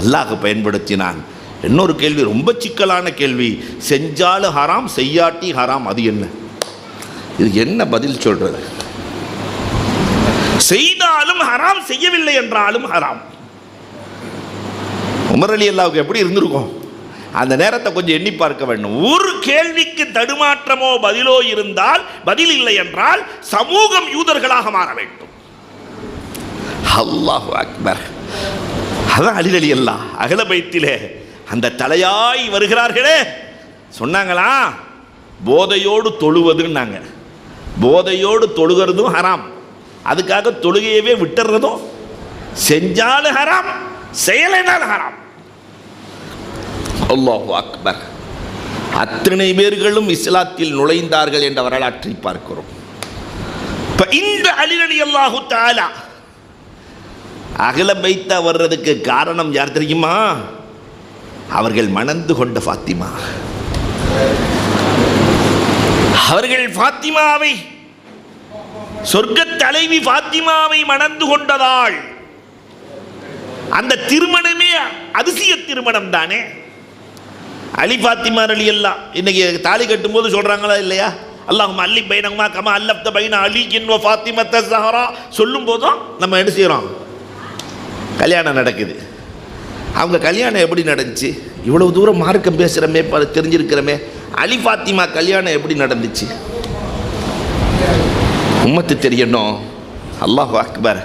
அல்லாஹ் பயன்படுத்தினான். இன்னொரு கேள்வி, ரொம்ப சிக்கலான கேள்வி. செஞ்சாலும் ஹராம், செய்யாட்டி ஹராம், அது என்ன? இது என்ன பதில் சொல்றது? செய்தாலும் ஹராம், செய்யவில்லை என்றாலும் ஹராம். உமர் ரலியல்லாஹு எப்படி இருந்திருக்கும் அந்த நேரத்தை கொஞ்சம் எண்ணி பார்க்க வேண்டும். ஒரு கேள்விக்கு தடுமாற்றமோ பதிலோ இருந்தால், பதில் இல்லை என்றால் சமூகம் யூதர்களாக மாற வேண்டும். அல்லாஹு அக்பர். அதான் அலி ரலியல்லாஹு அஹ்ல பைத்திலே அந்த தலையாய் வருகிறார்களே சொன்னாங்களா, போதையோடு தொழுவதுன்னாங்க. போதையோடு தொழுகிறதும் ஹராம், அதுக்காக தொழுகையவே விட்டுறதும், செஞ்சாலும் ஹராம், செயலினால் ஹராம். அல்லாஹு அக்பர். அத்தனை பேர்களும் இஸ்லாத்தில் நுழைந்தார்கள் என்ற வரலாற்றை பார்க்கிறோம். இந்த அலி ரலியல்லாஹு தஆலா அஹ்ல பைத்தா வர்றதுக்கு காரணம் யார் தெரியுமா? அவர்கள் மணந்து கொண்ட ஃபாத்திமா. அவர்கள் ஃபாத்திமாவை, சொர்க்க தலைவி ஃபாத்திமாவை மணந்து கொண்டதால் அந்த திருமணமே அதிசய திருமணம் தானே. அலி ஃபாத்திமா ரலியல்லாஹு இன்னைக்கு தாலி கட்டும்போது சொல்றாங்களா இல்லையா, அல்லாஹும்ம அல்லி பைனஹுமா கமா அல்லஃப்த பைன அலியின் வ ஃபாத்திமத்த ஸஹரா சொல்லும் போதும் நம்ம என்ன செய்கிறோம், கல்யாணம் நடக்குது. அவங்க கல்யாணம் எப்படி நடந்துச்சு? இவ்வளவு தூரம் மார்க்கம் பேசுகிறமே, தெரிஞ்சிருக்கிறோமே, அலி ஃபாத்திமா கல்யாணம் எப்படி நடந்துச்சு? உம்மத்து தெரியணும். அல்லாஹு அக்பர்.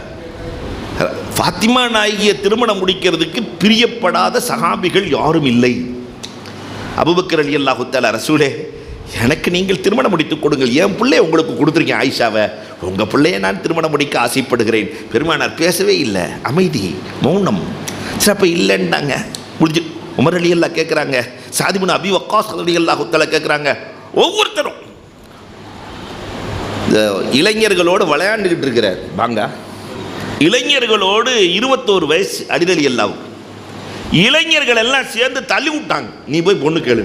ஃபாத்திமா நாயகியை திருமணம் முடிக்கிறதுக்கு பிரியப்படாத சஹாபிகள் யாரும் இல்லை. அபூபக்கர் ரலியல்லாஹு தஆலா, ரசூலே எனக்கு நீங்கள் திருமணம் முடித்து கொடுங்கள், என் பிள்ளைய உங்களுக்கு கொடுத்துருக்கேன் ஆயிஷாவை, உங்கள் பிள்ளையை நான் திருமணம் முடிக்க ஆசைப்படுகிறேன். பெருமானார் பேசவே இல்லை, அமைதி, மௌனம். சரி, அப்போ இல்லைன்னாங்க, முடிஞ்சு. உமர் ரலியல்லாஹு கேட்குறாங்க, சாத் இப்னு அபீ வக்காஸ் ரலியல்லாஹு தஆலா கேட்குறாங்க. ஒவ்வொருத்தரும் இந்த இளைஞர்களோடு விளையாண்டுக்கிட்டு இருக்கிறார் வாங்க. இளைஞர்களோடு 21 வயசு அலி ரலியல்லாஹு. இளைஞர்கள் எல்லாம் சேர்ந்து தள்ளி விட்டாங்க, நீ போய் பொண்ணு கேளு.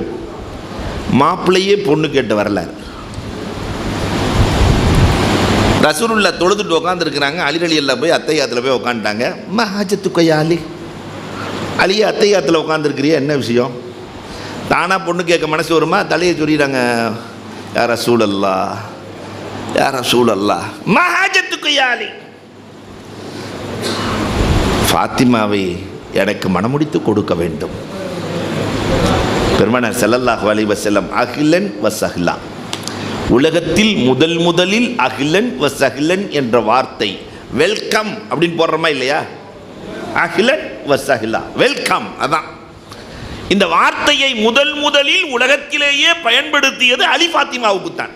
மாப்பிள்ளையே பொண்ணு கேட்டு வரலாறு. ரசூலுல்லாஹ் தொழுதுட்டு உட்காந்துருக்கிறாங்க. அலி ரலியல்லாஹு போய் அத்தையாத்தில் போய் உட்காந்துட்டாங்க. மஹாஜத்துக்கையா அலி, அலியே அத்தையாத்தில் உட்காந்துருக்கிறியா, என்ன விஷயம்? தானா பொண்ணு கேட்க மனசு வருமா? தலையை சொல்லிடுறாங்க, யா ரசூலல்லாஹ், யா ரசூலல்லாஹ், மஹாஜத்துக்கையா அலி, ஃபாத்திமாவை எனக்கு மணமுடித்து கொடுக்க வேண்டும். பெருமானார் ஸல்லல்லாஹு அலைஹி வஸல்லம் அஹ்லன் வ சஹ்லா, உலகத்தில் முதலில் அஹ்லன் வ சஹ்லன் என்ற வார்த்தை, வெல்கம் அப்படின்னு போடுறோமா இல்லையா, அஹ்லன் வ சஹ்லா, வெல்கம். அதான் இந்த வார்த்தையை முதலில் உலகத்திலேயே பயன்படுத்தியது அலி ஃபாத்திமாவுக்கு தான்.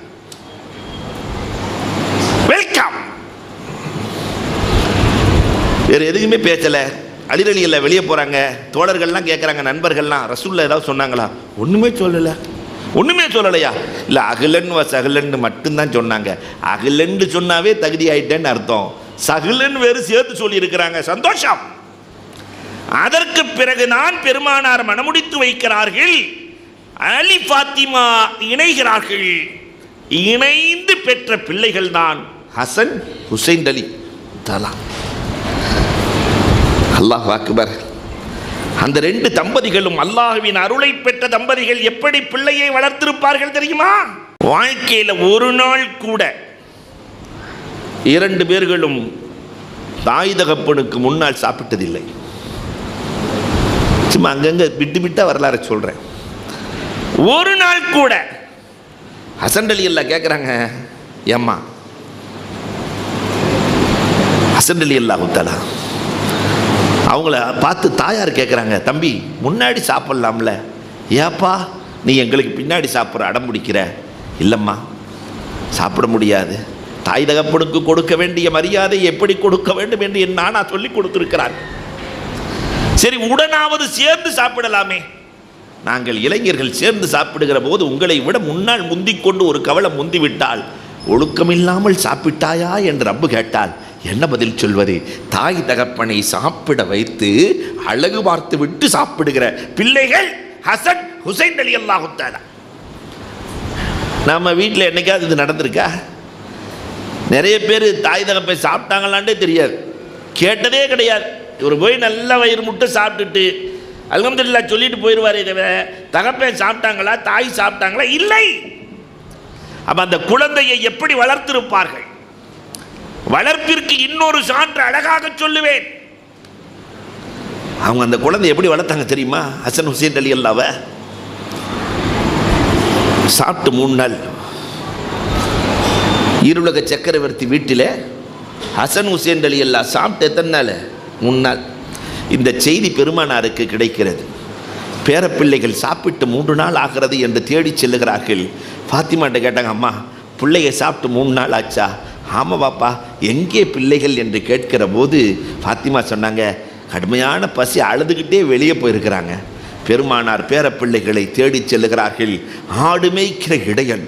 வெல்கம், வேற எதுக்குமே பேசல. அலி ரலியல்லாஹு வெளியே போகிறாங்க, தோழர்கள்லாம் கேட்குறாங்க, நண்பர்கள்லாம், ரசூலுல்லாஹ் ஏதாவது சொன்னாங்களா? ஒன்றுமே சொல்லலை. ஒன்றுமே சொல்லலையா? இல்லை, அகிலன் வ சஹ்லன்னு மட்டும்தான் சொன்னாங்க. அகிலன்னு சொன்னாவே தகுதி ஆயிட்டேன்னு அர்த்தம், சஹ்லன் வேறு சேர்த்து சொல்லியிருக்கிறாங்க. சந்தோஷம். அதற்கு பிறகு நான் பெருமானார் மணமுடித்து வைக்கிறார்கள், அலி ஃபாத்திமா இணைகிறார்கள். இணைந்து பெற்ற பிள்ளைகள் தான் ஹசன் ஹுசைன் அலி தலா. அல்லாஹ் அக்பர். அந்த ரெண்டு தம்பதிகளும் அல்லாஹ்வின் அருளை பெற்ற தம்பதிகள் எப்படி பிள்ளையை வளர்த்திருப்பார்கள் தெரியுமா? வாழ்க்கையில் ஒரு நாள் கூட இரண்டு பேர்களும் தாய் தகப்பனுக்கு முன்னால் சாப்பிட்டதில்லை. சும்மா அங்கங்க விட்டு வரலாறு சொல்றேன். ஒரு நாள் கூட. ஹசன் ரலியல்லாஹு கேட்குறாங்க, ஏம்மா ஹசன் ரலியல்லாஹு தஆலா அவங்கள பார்த்து தாயார் கேட்குறாங்க, தம்பி முன்னாடி சாப்பிட்லாம்ல, ஏப்பா நீ எங்களுக்கு பின்னாடி சாப்பிட்ற அடம் பிடிக்கிற? இல்லைம்மா சாப்பிட முடியாது, தாய் தகப்பனுக்கு கொடுக்க வேண்டிய மரியாதை எப்படி கொடுக்க வேண்டும் என்று என் நானா சொல்லி கொடுத்துருக்கிறார். சரி, உடனாவது சேர்ந்து சாப்பிடலாமே. நாங்கள் இளைஞர்கள் சேர்ந்து சாப்பிடுகிற போது உங்களை விட முன்னால் முந்திக்கொண்டு ஒரு கவலை முந்தி விட்டால், ஒழுக்கமில்லாமல் சாப்பிட்டாயா என்று ரப்பு கேட்டால் என்ன பதில் சொல்வது? தாய் தகப்பனை சாப்பிட வைத்து அழகு பார்த்து விட்டு சாப்பிடுகிற பிள்ளைகள் ஹசன் ஹுசைன் ரலியல்லாஹு தஆலா. நம்ம வீட்டில் என்னைக்காவது இது நடந்திருக்கா? நிறைய பேர் தாய் தகப்பை சாப்பிட்டாங்களான்டே தெரியாது, கேட்டதே கிடையாது. இவர் போய் நல்ல வயிறு முட்டை சாப்பிட்டுட்டு அல்ஹம்துலில்லாஹ் சொல்லிட்டு போயிடுவாரே தவிர தகப்பன் சாப்பிட்டாங்களா தாய் சாப்பிட்டாங்களா இல்லை. அப்ப அந்த குழந்தையை எப்படி வளர்த்திருப்பார்கள்? வளர்ப்பிற்கு இன்னொரு சான்று அழகாக சொல்லுவேன். அவங்க அந்த குழந்தை எப்படி வளர்த்தாங்க தெரியுமா? ஹசன் ஹுசைன் ரலியல்லாஹு சாப்பிட்டு 3 நாள் இருளக சக்கரவர்த்தி வீட்டில் ஹசன் ஹுசைன் ரலியல்லாஹு சாப்பிட்டு எத்தனை நாள்? 3 நாள். இந்த செய்தி பெருமானாருக்கு கிடைக்கிறது. பேரப்பிள்ளைகள் சாப்பிட்டு 3 நாள் ஆகிறது என்று தேடி செல்லுகிறார்கள். ஃபாத்திமாட்ட கேட்டாங்க, அம்மா பிள்ளையை சாப்பிட்டு 3 நாள் ஆச்சா? ஆமாம் பாப்பா, எங்கே பிள்ளைகள் என்று கேட்கிற போது ஃபாத்திமா சொன்னாங்க, கடுமையான பசி, அழுதுகிட்டே வெளியே போயிருக்கிறாங்க. பெருமானார் பேரப்பிள்ளைகளை தேடி செல்லுகிறார்கள். ஆடு மேய்க்கிற இடையன்,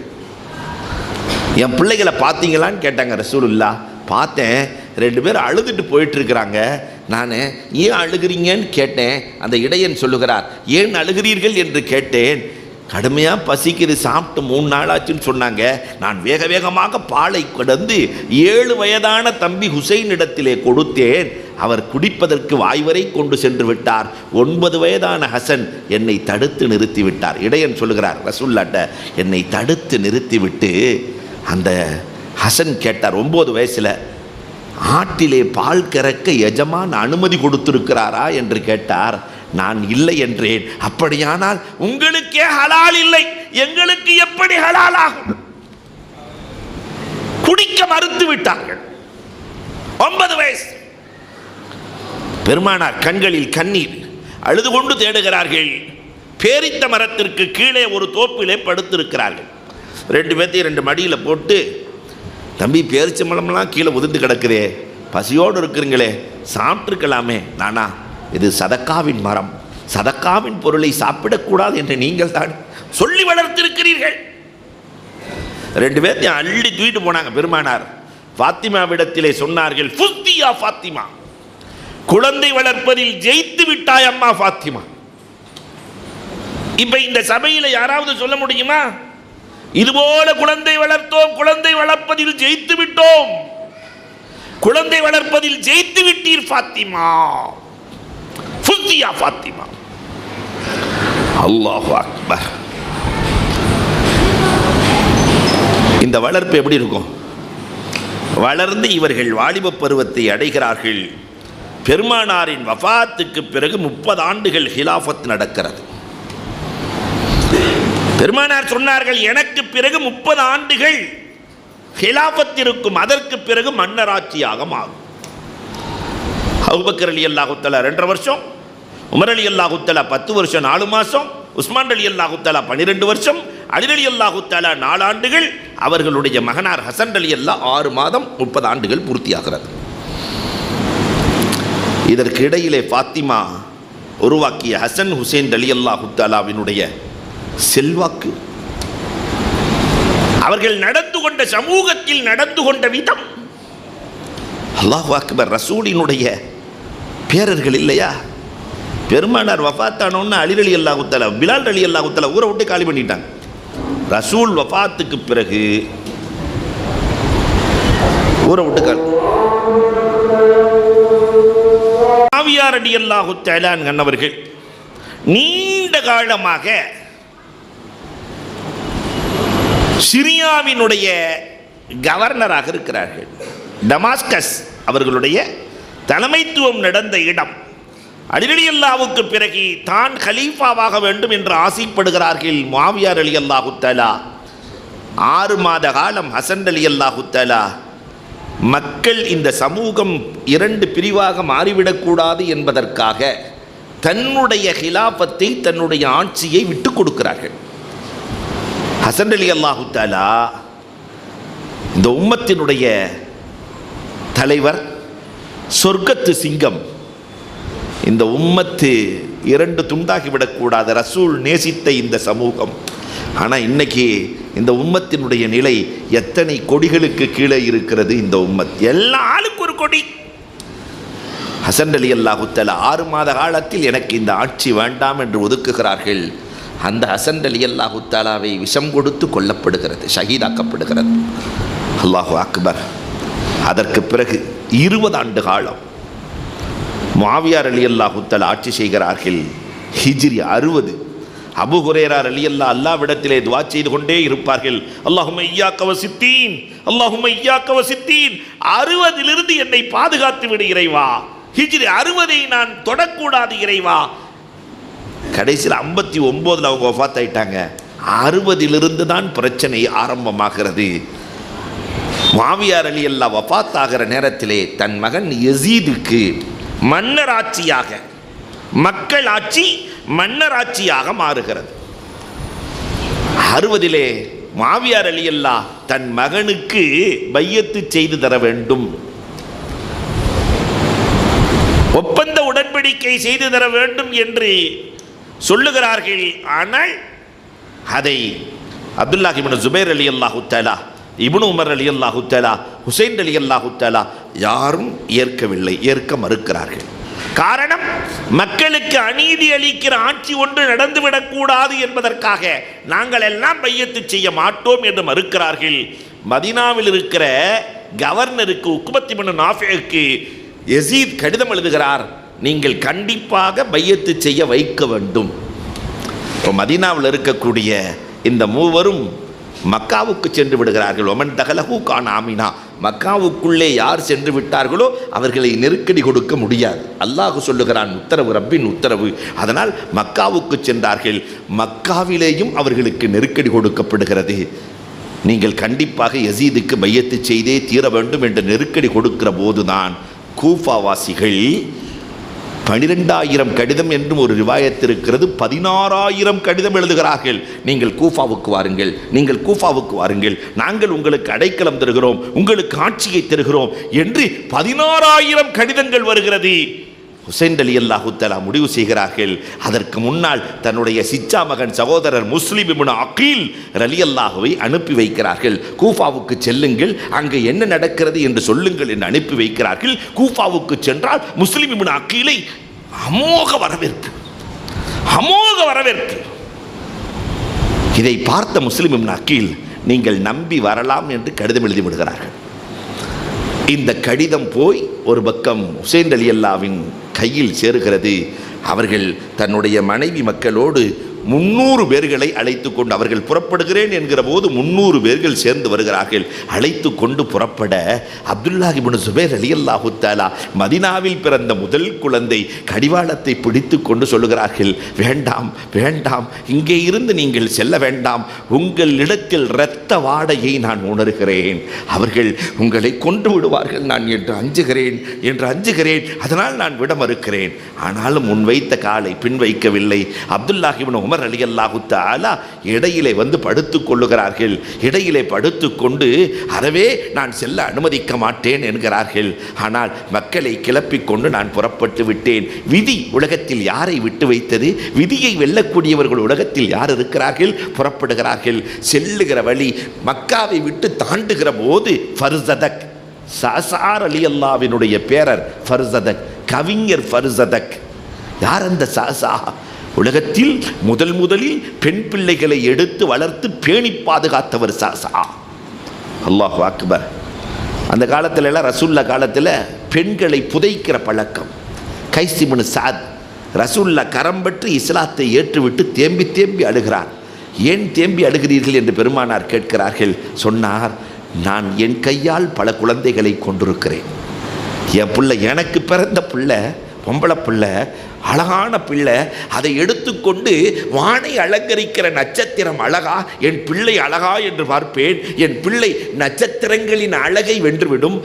என் பிள்ளைகளை பார்த்தீங்களான்னு கேட்டாங்க ரசூலுல்லாஹ். பார்த்தேன், 2 பேர் அழுதுட்டு போயிட்டு இருக்கிறாங்க. நான் ஏன் அழுகிறீங்கன்னு கேட்டேன். அந்த இடையன் சொல்லுகிறார், ஏன் அழுகிறீர்கள் என்று கேட்டேன். கடுமையாக பசிக்குது, சாப்பிட்டு 3 நாள் ஆச்சுன்னு சொன்னாங்க. நான் வேக வேகமாக பாலை கடந்து 7 வயதான தம்பி ஹுசைன் இடத்திலே கொடுத்தேன். அவர் குடிப்பதற்கு வாய்வரை கொண்டு சென்று விட்டார். 9 வயதான ஹசன் என்னை தடுத்து நிறுத்தி விட்டார். இடையன் சொல்லுகிறார் ரசூலுல்லாஹ்ட்ட, என்னை தடுத்து நிறுத்திவிட்டு அந்த ஹசன் கேட்டார் 9 வயசில், ஆட்டிலே பால் கறக்க எஜமான் அனுமதி கொடுத்திருக்கிறாரா என்று கேட்டார். நான் இல்லை என்றேன். அப்படியானால் உங்களுக்கே ஹலால் இல்லை, எங்களுக்கு எப்படி ஹலால் ஆகும்? குடிக்க மறுத்து விட்டார்கள். 9 வயசு. பெருமானார் கண்களில் கண்ணீர், அழுது கொண்டு தேடுகிறார்கள். பேரித்த மரத்திற்கு கீழே ஒரு தோப்பிலே படுத்திருக்கிறார்கள். 2 பேர்த்தையும் 2 மடியில் போட்டு, தம்பி பேரிச்ச மரம்லாம் கீழே உதிர்ந்து கிடக்குதே, பசியோடு இருக்கிறீங்களே, சாப்பிட்டுருக்கலாமே. நானா, இது சதக்காவின் மரம், சதக்காவின் பொருளை சாப்பிடக்கூடாது என்று நீங்கள் தான் சொல்லி வளர்த்திருக்கிறீர்கள். 2 பேர்த்தையும் அள்ளி தூக்கிட்டு போனாங்க. பெருமானார் ஃபாத்திமாவிடத்திலே சொன்னார்கள், ஃபுஸ்தியா ஃபாத்திமா, குழந்தை வளர்ப்பதில் ஜெயித்து விட்டாய் அம்மா ஃபாத்திமா. இப்ப இந்த சபையில் யாராவது சொல்ல முடியுமா, இதுபோல குழந்தை வளர்த்தோம், குழந்தை வளர்ப்பதில் ஜெயித்து விட்டோம், குழந்தை வளர்ப்பதில் ஜெயித்து விட்டீர் ஃபாத்திமா, ஃபுஸ்தியா ஃபாத்திமா. அல்லாஹு அக்பர். இந்த வளர்ப்பு எப்படி இருக்கும்? வளர்ந்து இவர்கள் வாலிப பருவத்தை அடைகிறார்கள். பெருமானாரின் வஃபாத்துக்கு பிறகு 30 ஆண்டுகள் ஹிலாஃபத் நடக்கிறது. பெருமானார் சொன்னார்கள், எனக்கு பிறகு 30 ஆண்டுகள் ஹிலாஃபத் இருக்கும், அதற்கு பிறகு மன்னராட்சியாக மாறும். அபூபக்கர் ரலியல்லாஹு தஆலா 2.5 வருஷம், உமர் ரலியல்லாஹு தஆலா 10 வருஷம் 4 மாதம், உஸ்மான் ரலியல்லாஹு தஆலா 12 வருஷம், அலி ரலியல்லாஹு தஆலா 4 ஆண்டுகள், அவர்களுடைய மகனார் ஹசன் ரலியல்லாஹு 6 மாதம், 30 ஆண்டுகள் பூர்த்தியாகிறது. இதற்கு இடையிலே ஃபாத்திமா உருவாக்கிய ஹசன் ஹுசைன் ரலியல்லாஹு தஆலாவினுடைய செல்வாக்கு, அவர்கள் நடந்து கொண்ட சமூகத்தில் நடந்து கொண்ட விதம், அல்லாஹு அக்பர். ரசூலினுடைய பேரர்கள் இல்லையா? பெருமானார் வஃபாத்தானோன்னு அலி ரலியல்லாஹு தஆலா, பிலால் ரலியல்லாஹு தஆலா ஊரை விட்டு காலி பண்ணிட்டாங்க. ரசூல் வஃபாத்துக்கு பிறகு ஊரை விட்டு காலி. முஆவியா ரலியல்லாஹு தஆலா அன்னவர்கள் நீண்ட காலமாக சிரியாவினுடைய கவர்னராக இருக்கிறார்கள். டமாஸ்கஸ் அவர்களுடைய தலைமைத்துவம் நடந்த இடம். அலி ரலியல்லாஹுவுக்கு பிறகு தான் கலீஃபாவாக வேண்டும் என்று ஆசைப்படுகிறார்கள். முஆவியா ரலியல்லாஹு தஆலா 6 மாத காலம் ஹசன் ரலியல்லாஹு தஆலா மக்கள் இந்த சமூகம் 2 பிரிவாக மாறிவிடக்கூடாது என்பதற்காக தன்னுடைய ஹிலாஃபத்தை, தன்னுடைய ஆட்சியை விட்டு கொடுக்கிறார்கள். ஹசன் ரலியல்லாஹு தஆலா இந்த உம்மத்தினுடைய தலைவர், சொர்க்கத்து சிங்கம். இந்த உம்மத்து 2 துண்டாகிவிடக்கூடாது, ரசூல் நேசித்த இந்த சமூகம். ஆனால் இன்னைக்கு இந்த உம்மத்தினுடைய நிலை எத்தனை கொடிகளுக்கு கீழே இருக்கிறது? இந்த உம்மத் எல்லா ஆளுக்கு ஒரு கொடி. ஹசன் ரலியல்லாஹு தஆலா 6 மாத காலத்தில் எனக்கு இந்த ஆட்சி வேண்டாம் என்று ஒதுக்குகிறார்கள். அந்த ஹசன் ரலியல்லாஹு தஆலாவை விஷம் கொடுத்து கொல்லப்படுகிறது, ஷஹீதாக்கப்படுகிறது. அல்லாஹு அக்பர். அதற்கு பிறகு 20 ஆண்டு காலம் முஆவியா ரலியல்லாஹு தஆலா ஆட்சி செய்கிறார்கள். ஹிஜ்ரி 60. அபூ ஹுரைரா ரலியல்லாஹு அல்லாஹ்விடத்திலே துஆ செய்து கொண்டே இருப்பார்கள். அல்லாஹும்ம இய்யாக வசித்தீன், அல்லாஹும்ம இய்யாக வசித்தீன். 60 என்னை பாதுகாத்து விடு இறைவா. ஹிஜ்ரி 60 நான் தொடக்கூடாது இறைவா. கடைசியில் 59 அவங்க வஃபாத் ஆயிட்டாங்க. 60 தான் பிரச்சனை ஆரம்பமாகிறது. முஆவியா ரலியல்லாஹு வஃபாத் ஆகிற நேரத்திலே தன் மகன் யஸீதுக்கு மன்னர் ஆட்சியாக, மக்கள் ஆட்சி மன்னர் ஆட்சியாக மாறுகிறது. 60 முஆவியா ரலியல்லாஹு தன் மகனுக்கு பையத்து செய்து தர வேண்டும், ஒப்பந்த உடன்படிக்கை செய்து தர வேண்டும் என்று சொல்லுகிறார்கள். ஆனால் அதை அப்துல்லாஹ் இப்னு ஜுபைர் ரலியல்லாஹு தஆலா, இப்னு உமர் ரலியல்லாஹு தஆலா, ஹுசைன் ரலியல்லாஹு தஆலா யாரும் ஏற்கவில்லை, ஏற்க மறுக்கிறார்கள். காரணம், மக்களுக்கு அநீதி அளிக்கிற ஆட்சி ஒன்று நடந்துவிடக்கூடாது என்பதற்காக நாங்கள் எல்லாம் பையத்து செய்ய மாட்டோம் என்று மறுக்கிறார்கள். மதீனாவில் இருக்கிற கவர்னருக்கு உக்பத் இப்னு நாஃபிக்கு யஸீத் கடிதம் எழுதுகிறார், நீங்கள் கண்டிப்பாக பையத்து செய்ய வைக்க வேண்டும். இப்போ மதீனாவில் இருக்கக்கூடிய இந்த மூவரும் மக்காவுக்கு சென்று விடுகிறார்கள். ஒமன் தகலஹு கான ஆமினா, மக்காவுக்குள்ளே யார் சென்று விட்டார்களோ அவர்களை நெருக்கடி கொடுக்க முடியாது. அல்லாஹ் சொல்லுகிறான், உத்தரவு, ரப்பின் உத்தரவு. அதனால் மக்காவுக்கு சென்றார்கள். மக்காவிலேயும் அவர்களுக்கு நெருக்கடி கொடுக்கப்படுகிறது. நீங்கள் கண்டிப்பாக யஸீதுக்கு பையத்து செய்தே தீர வேண்டும் என்று நெருக்கடி கொடுக்கிற போதுதான் கூஃபாவாசிகள் 12,000 கடிதம் என்றும் ஒரு ரிவாயத் இருக்கிறது, 16,000 கடிதம் எழுதுகிறார்கள். நீங்கள் கூஃபாவுக்கு வாருங்கள், நீங்கள் கூஃபாவுக்கு வாருங்கள், நாங்கள் உங்களுக்கு அடைக்கலம் தருகிறோம், உங்களுக்கு ஆட்சியை தருகிறோம் என்று 16,000 கடிதங்கள் வருகிறது. ஹுசைன் ரலியல்லாஹு தஆலா முடிவு செய்கிறார்கள். அதற்கு முன்னால் தன்னுடைய சிச்சா மகன் சகோதரர் முஸ்லிம் இப்னு அகீல் ரலியல்லாஹுவை அனுப்பி வைக்கிறார்கள். கூஃபாவுக்கு செல்லுங்கள், அங்கே என்ன நடக்கிறது என்று சொல்லுங்கள் என்று அனுப்பி வைக்கிறார்கள். கூஃபாவுக்கு சென்றால் முஸ்லிம் இப்னு அகீலை அமோக வரவேற்பு, அமோக வரவேற்பு. இதை பார்த்த முஸ்லிம் இப்னு அகீல், நீங்கள் நம்பி வரலாம் என்று கடிதம் எழுதி விடுகிறார்கள். இந்த கடிதம் போய் ஒரு பக்கம் ஹுசைன் ரலியல்லாஹுவின் கையில் சேருகிறது. அவர்கள் தன்னுடைய மனைவி மக்களோடு 300 பேர்களை அழைத்து கொண்டு, அவர்கள் புறப்படுகிறேன் என்கிற போது 300 பேர்கள் சேர்ந்து வருகிறார்கள். அழைத்து கொண்டு புறப்பட அப்துல்லாஹ் இப்னு ஜுபைர் ரலியல்லாஹு தஆலா, மதீனாவில் பிறந்த முதல் குழந்தை, கடிவாளத்தை பிடித்து கொண்டு சொல்லுகிறார்கள், வேண்டாம் வேண்டாம், இங்கே இருந்து நீங்கள் செல்ல வேண்டாம், உங்களிடத்தில் இரத்த வாடையை நான் உணர்கிறேன், அவர்கள் உங்களை கொன்று விடுவார்கள் நான் என்று அஞ்சுகிறேன், அதனால் நான் விட மறுக்கிறேன். ஆனாலும் முன் வைத்த காலை பின் வைக்கவில்லை. அப்துல்லாஹ் இப்னு உமர் ரலியல்லாஹு தஆலா இடையிலே வந்து படுத்துக் கொள்ளுகிறார்கள். இடையிலே படுத்துக்கொண்டு, அறவே நான் செல்ல அனுமதிக்க மாட்டேன் என்கிறார்கள். ஆனால் மக்களை கிளப்பிக் கொண்டு நான் புறப்பட்டு விட்டேன். விதி உலகத்தில் யாரை விட்டு வைத்தது? விதியை வெல்லக்கூடியவர்கள் உலகத்தில் யார் இருக்கிறார்கள்? புறப்படுகிறார்கள். செல்லுகிற வழி மக்காவை விட்டு தாண்டுகிற போது ஃபர்சதக், சாசார் ரலியல்லாஹுவினுடைய பேரர் ஃபர்சதக், கவிஞர் ஃபர்சதக். யார் அந்த சாசா? உலகத்தில் முதலில் பெண் பிள்ளைகளை எடுத்து வளர்த்து பேணி பாதுகாத்தவர் சாசா. அல்லாஹு அக்பர். அந்த காலத்துல எல்லாம், ரசூல்லா காலத்தில் பெண்களை புதைக்கிற பழக்கம். கைஸ் இப்னு சாத் ரசூல்லா கரம் பற்றி இஸ்லாத்தை ஏற்றுவிட்டு தேம்பி தேம்பி அழுகிறார். ஏன் தேம்பி அழுகிறீர்கள் என்று பெருமானார் கேட்கிறார்கள். சொன்னார், நான் என் கையால் பல குழந்தைகளை கொண்டிருக்கிறேன். என் பிள்ளை, எனக்கு பிறந்த பிள்ளை, பொம்பளை பிள்ளை, அழகான பிள்ளை, அதை எடுத்துக்கொண்டு வானை அலங்கரிக்கிற நட்சத்திரம் அழகா, என் பிள்ளை அழகா என்று பார்ப்பேன். என் பிள்ளை நட்சத்திரங்களின் அழகை வென்றுவிடும்.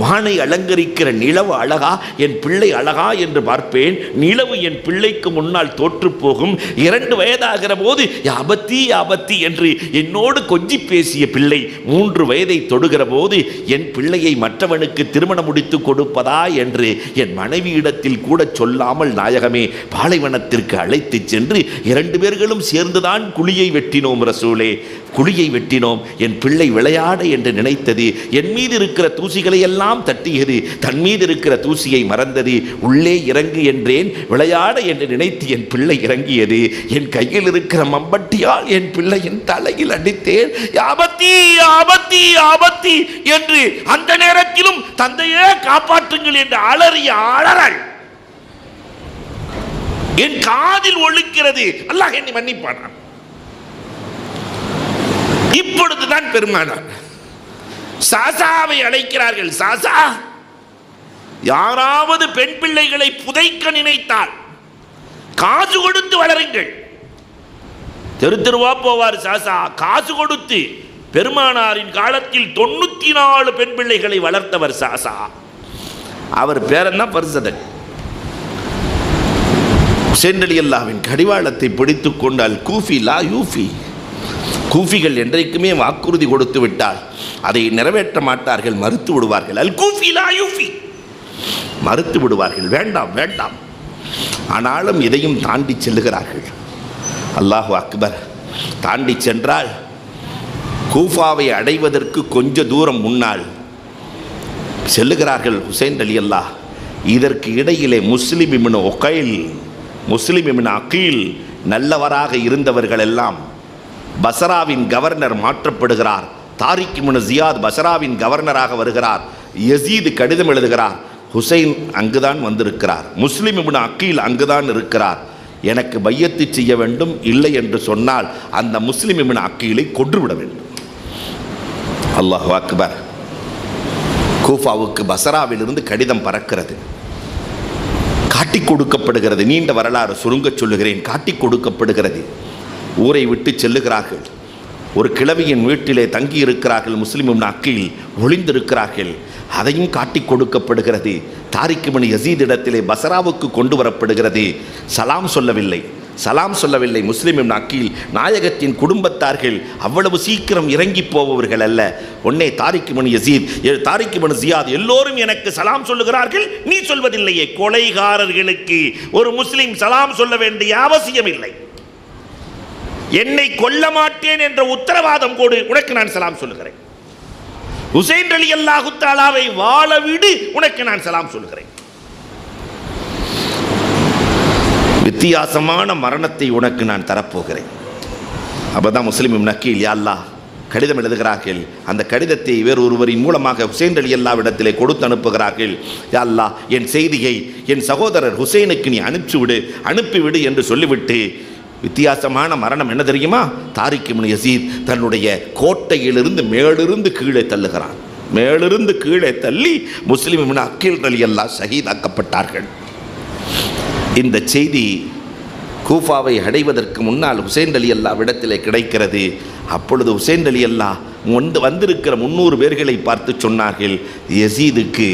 வானை அலங்கரிக்கிற நிலவு அழகா, என் பிள்ளை அழகா என்று பார்ப்பேன். நிலவு என் பிள்ளைக்கு முன்னால் தோற்று போகும். 2 வயதாகிற போது யாபத்தி யாபத்தி என்று என்னோடு கொஞ்சி பேசிய பிள்ளை 3 வயதை தொடுகிற போது என் பிள்ளையை மற்றவனுக்கு திருமணம் முடித்து கொடுப்பதா என்று என் மனைவியிடத்தில் கூட சொல்லாமல் நாயகமே பாலைவனத்திற்கு அழைத்து சென்று 2 பேர்களும் சேர்ந்துதான் குழியை வெட்டினோம் ரசூலே. குழியை வெட்டினோம், என் பிள்ளை விளையாட என்று நினைத்தது, என் மீது இருக்கிற தூசிகளை எல்லாம் தட்டியது, தன் மீது இருக்கிற தூசியை மறந்தது, உள்ளே இறங்கு என்றேன், விளையாட என்று நினைத்து என் பிள்ளை இறங்கியது, என் கையில் இருக்கிற மம்பட்டியால் என் பிள்ளையின் தலையில் அடித்தேன், ஆபத்தி ஆபத்தி ஆபத்தி என்று அந்த நேரத்திலும் தந்தையே காப்பாற்றுங்கள் என்று அலறிய அலறல் என் காதில் ஒலிக்கிறது. அல்லாஹ் என்னை மன்னிப்பானான். இப்பொழுதுதான் பெருமானார் சாசாவை அழைக்கிறார்கள். சாசா, யாராவது பெண் பிள்ளைகளை புதைக்க நினைத்தால் காசு கொடுத்து வளருங்கள். தெரு தெருவா போவார் சாசா, காசு கொடுத்து. பெருமானாரின் காலத்தில் 94 பெண் பிள்ளைகளை வளர்த்தவர் சாசா. அவர் பேரன்னா பர்சதன். ஹுசைன் ரலியல்லாஹுவின் கடிவாளத்தை பிடித்துக் கொண்டால் கூஃபி லா யூஃபி, கூஃபிகள் என்றைக்குமே வாக்குறுதி கொடுத்து விட்டால் அதை நிறைவேற்ற மாட்டார்கள், மறுத்து விடுவார்கள். அல் கூஃபி லா யூஃபி, மறுத்து விடுவார்கள், வேண்டாம் வேண்டாம். ஆனாலும் இதையும் தாண்டி செல்லுகிறார்கள். அல்லாஹு அக்பர். தாண்டி சென்றால் கூஃபாவை அடைவதற்கு கொஞ்ச தூரம் முன்னால் செல்லுகிறார்கள் ஹுசைன் ரலியல்லாஹ். இதற்கு இடையிலே முஸ்லிம் இப்னு உகைல், முஸ்லிம் இப்னு அகீல் நல்லவராக இருந்தவர்கள் எல்லாம் பஸ்ராவின் கவர்னர் மாற்றப்படுகிறார். தாரிக் இப்னு ஜியாத் பஸ்ராவின் கவர்னராக வருகிறார். யசீது கடிதம் எழுதுகிறார், ஹுசைன் அங்குதான் வந்திருக்கிறார், முஸ்லிம் இப்னு அகீல் அங்குதான் இருக்கிறார், எனக்கு பையத்து செய்ய வேண்டும், இல்லை என்று சொன்னால் அந்த முஸ்லிம் இப்னு அகீலை கொன்றுவிட வேண்டும். அல்லாஹு அக்பர். கூஃபாவுக்கு பஸ்ராவிலிருந்து கடிதம் பறக்கிறது, காட்டிக் கொடுக்கப்படுகிறது. நீண்ட வரலாறு சுருங்க சொல்லுகிறேன். காட்டிக் கொடுக்கப்படுகிறது. ஊரை விட்டு செல்லுகிறார்கள். ஒரு கிழவியின் வீட்டிலே தங்கி இருக்கிறார்கள். முஸ்லிம் இப்னு அகீல் ஒளிந்திருக்கிறார்கள். அதையும் காட்டிக் கொடுக்கப்படுகிறது. தாரிக் இப்னு யசீத் இடத்திலே பஸ்ராவுக்கு கொண்டு வரப்படுகிறது. சலாம் சொல்லவில்லை, சலாம் சொல்லவில்லை. முஸ்லிம் இப்னு அகீல் நாயகத்தின் குடும்பத்தார்கள் அவ்வளவு சீக்கிரம் இறங்கி போபவர்கள் அல்ல. உடனே தாரிக் இப்னு யசீத், தாரிக் இப்னு ஜியாத் எல்லோரும் எனக்கு சலாம் சொல்லுகிறார்கள், நீ சொல்வதில்லையே. கொலைகாரர்களுக்கு ஒரு முஸ்லிம் சலாம் சொல்ல வேண்டிய அவசியம் இல்லை. என்னை கொல்ல மாட்டேன் என்ற உத்தரவாதம் கொடு, உனக்கு நான் சலாம் சொல்லுகிறேன். ஹுசைன் ரலியல்லாஹு தஆலாவை வாழ விடு, உனக்கு நான் சலாம் சொல்லுகிறேன். வித்தியாசமான மரணத்தை உனக்கு நான் தரப்போகிறேன். அப்பதான் முஸ்லிம் இப்னு அகீல், யா அல்லாஹ், கடிதம் எழுதுகிறார்கள். அந்த கடிதத்தை வேறு ஒருவரின் மூலமாக ஹுசைன் ரலியல்லாஹ்விடத்திலே கொடுத்து அனுப்புகிறார்கள். யா அல்லாஹ், என் செய்தியை என் சகோதரர் ஹுசைனுக்கு நீ அனுப்பிவிடு என்று சொல்லிவிட்டு, வித்தியாசமான மரணம் என்ன தெரியுமா? தாரிக் இப்னு யசீத் தன்னுடைய கோட்டையிலிருந்து மேலிருந்து கீழே தள்ளுகிறான். மேலிருந்து கீழே தள்ளி முஸ்லிம் இப்னு அகீல் ரலியல்லாஹ் ஷஹீதாக்கப்பட்டார்கள். இந்த செய்தி கூஃபாவை அடைவதற்கு முன்னால் ஹுசைன் ரலியல்லாஹ் இடத்திலே கிடைக்கிறது. அப்பொழுது ஹுசைன் ரலியல்லாஹ் வந்திருக்கிற 300 பேர்களை பார்த்து சொன்னார்கள், யசீதுக்கு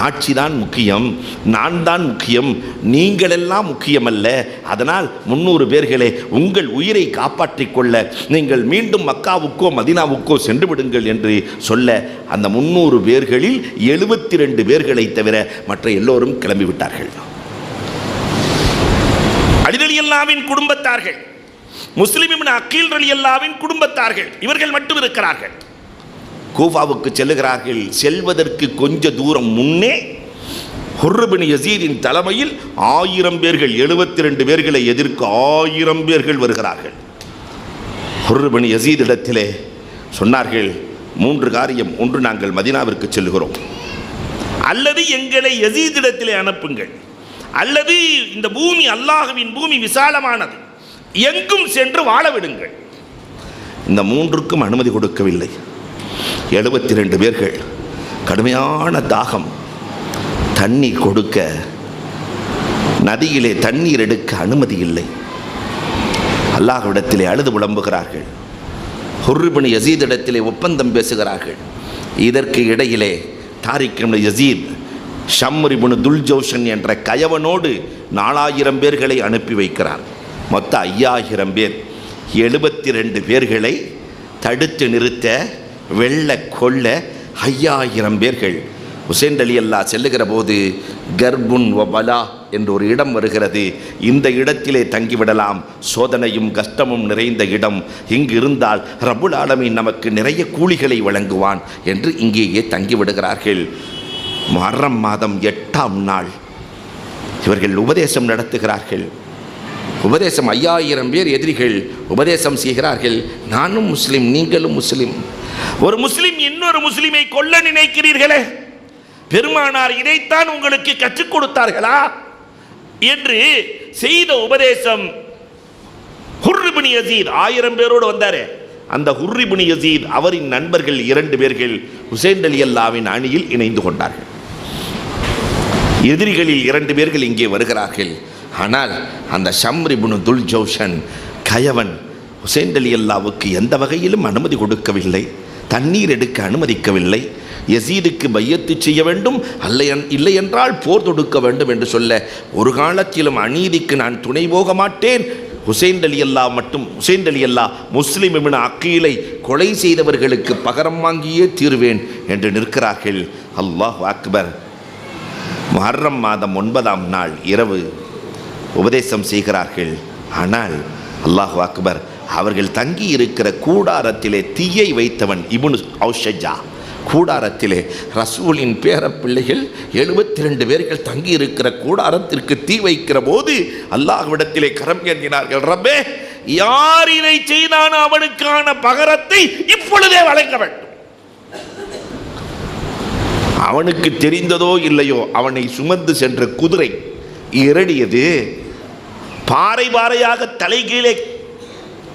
ஆட்சிதான் முக்கியம், நான் தான் முக்கியம், நீங்களெல்லாம் முக்கியமல்ல. அதனால் 300 பேர்களே, உங்கள் உயிரை காப்பாற்றிக் கொள்ள நீங்கள் மீண்டும் மக்காவுக்கோ மதீனாவுக்கோ சென்று விடுங்கள் என்று சொல்ல, அந்த 300 பேர்களில் 72 பேர்களை தவிர மற்ற எல்லோரும் கிளம்பிவிட்டார்கள். அலி ரலியல்லாஹுவின் குடும்பத்தார்கள், முஸ்லிம் இப்னு அகீல் ரலியல்லாஹுவின் குடும்பத்தார்கள், இவர்கள் மட்டும் இருக்கிறார்கள். கூஃபாவுக்கு செல்லுகிறார்கள். செல்வதற்கு கொஞ்ச தூரம் முன்னே ஹுர் இப்னு யசீதின் தலைமையில் 1000 பேர்கள், 72 பேர்களை எதிர்க்க 1000 பேர்கள் வருகிறார்கள். ஹுர் இப்னு யசீத் இடத்திலே சொன்னார்கள், 3 காரியம். ஒன்று, நாங்கள் மதீனாவிற்கு செல்லுகிறோம், அல்லது எங்களை யசீதிடத்திலே அனுப்புங்கள், அல்லது இந்த பூமி அல்லாஹ்வின் பூமி விசாலமானது, எங்கும் சென்று வாழ விடுங்கள். இந்த 3க்கும் அனுமதி கொடுக்கவில்லை. 72 பேர்கள், கடுமையான தாகம், தண்ணீர் கொடுக்க, நதியிலே தண்ணீர் எடுக்க அனுமதி இல்லை. அல்லாஹ்விடத்திலே அழுது புலம்புகிறார்கள். ஹுர் இப்னு யசீத் இடத்திலே ஒப்பந்தம் பேசுகிறார்கள். இதற்கு இடையிலே தாரிக் இப்னு யசீத் ஷம்ர் இப்னு துல்ஜௌஷன் என்ற கயவனோடு 4000 பேர்களை அனுப்பி வைக்கிறார். மொத்தம் 5000 பேர். 72 பேர்களை தடுத்து நிறுத்த, வெள்ள கொள்ள 5000 பேர்கள். ஹுசைன் ரலியல்லாஹு செல்லுகிற போது கர்புன் வ பலா என்ற ஒரு இடம் வருகிறது. இந்த இடத்திலே தங்கிவிடலாம், சோதனையும் கஷ்டமும் நிறைந்த இடம், இங்கு இருந்தால் ரப்புல் ஆலமீன் நமக்கு நிறைய கூலிகளை வழங்குவான் என்று இங்கேயே தங்கிவிடுகிறார்கள். முஹர்ரம் மாதம் 8ஆம் நாள் இவர்கள் உபதேசம் நடத்துகிறார்கள். உபதேசம் 5000 பேர் எதிரிகள் உபதேசம் செய்கிறார்கள். நானும் முஸ்லிம், நீங்களும் முஸ்லிம். ஒரு முஸ்லிம் இன்னொரு முஸ்லிமை கொல்ல நினைக்கிறீர்களே, பெருமானார் இதைத்தான் உங்களுக்கு கற்றுக் கொடுத்தார்களா என்று செய்த உபதேசம். ஹுர்ர் இப்னு யஸீத் 1000 பேரோடு வந்தாரே, அந்த ஹுர்ர் இப்னு யஸீத் அவரின் நண்பர்கள் 2 பேர்கள் ஹுசைன் ரலியல்லாஹுவின் அணியில் இணைந்து கொண்டார்கள். எதிரிகளில் 2 பேர்கள் இங்கே வருகிறார்கள். ஆனால் அந்த ஷம்ர் இப்னு துல் ஜௌஷன் கயவன் ஹுசைன் ரலியல்லாஹுவுக்கு எந்த வகையிலும் அனுமதி கொடுக்கவில்லை, தண்ணீர் எடுக்க அனுமதிக்கவில்லை. யசீதுக்கு பையத்து செய்ய வேண்டும், இல்லை என்றால் போர் தொடுக்க வேண்டும் என்று சொல்ல, ஒரு காலத்திலும் அநீதிக்கு நான் துணை போக மாட்டேன், ஹுசைன் ரலியல்லாஹு முஸ்லிம் இப்னு அக்கீலை கொலை செய்தவர்களுக்கு பகரம் வாங்கியே தீர்வேன் என்று நிற்கிறார்கள். அல்லாஹ் அக்பர். முஹர்ரம் மாதம் 9ஆம் நாள் இரவு உபதேசம் செய்கிறார்கள். ஆனால் அல்லாஹ் அக்பர், அவர்கள் தங்கி இருக்கிற கூடாரத்திலே தீயை வைத்தவன் இப்னு ஔஷஜா. கூடாரத்திலே ரசூலின் பேரப்பிள்ளைகள் 72 பேர்கள் தங்கி இருக்கிற கூடாரத்திற்கு தீ வைக்கிற போது அல்லாஹ்விடத்திலே கரம் ஏந்தினார்கள். ரப்பே, யார் இதை செய்தான் அவனுக்கான பகரத்தை இப்பொழுதே வழங்க வேண்டும். அவனுக்கு தெரிந்ததோ இல்லையோ, அவனை சுமந்து சென்ற குதிரை இரடியது, பாறை பாறையாக தலைகீழே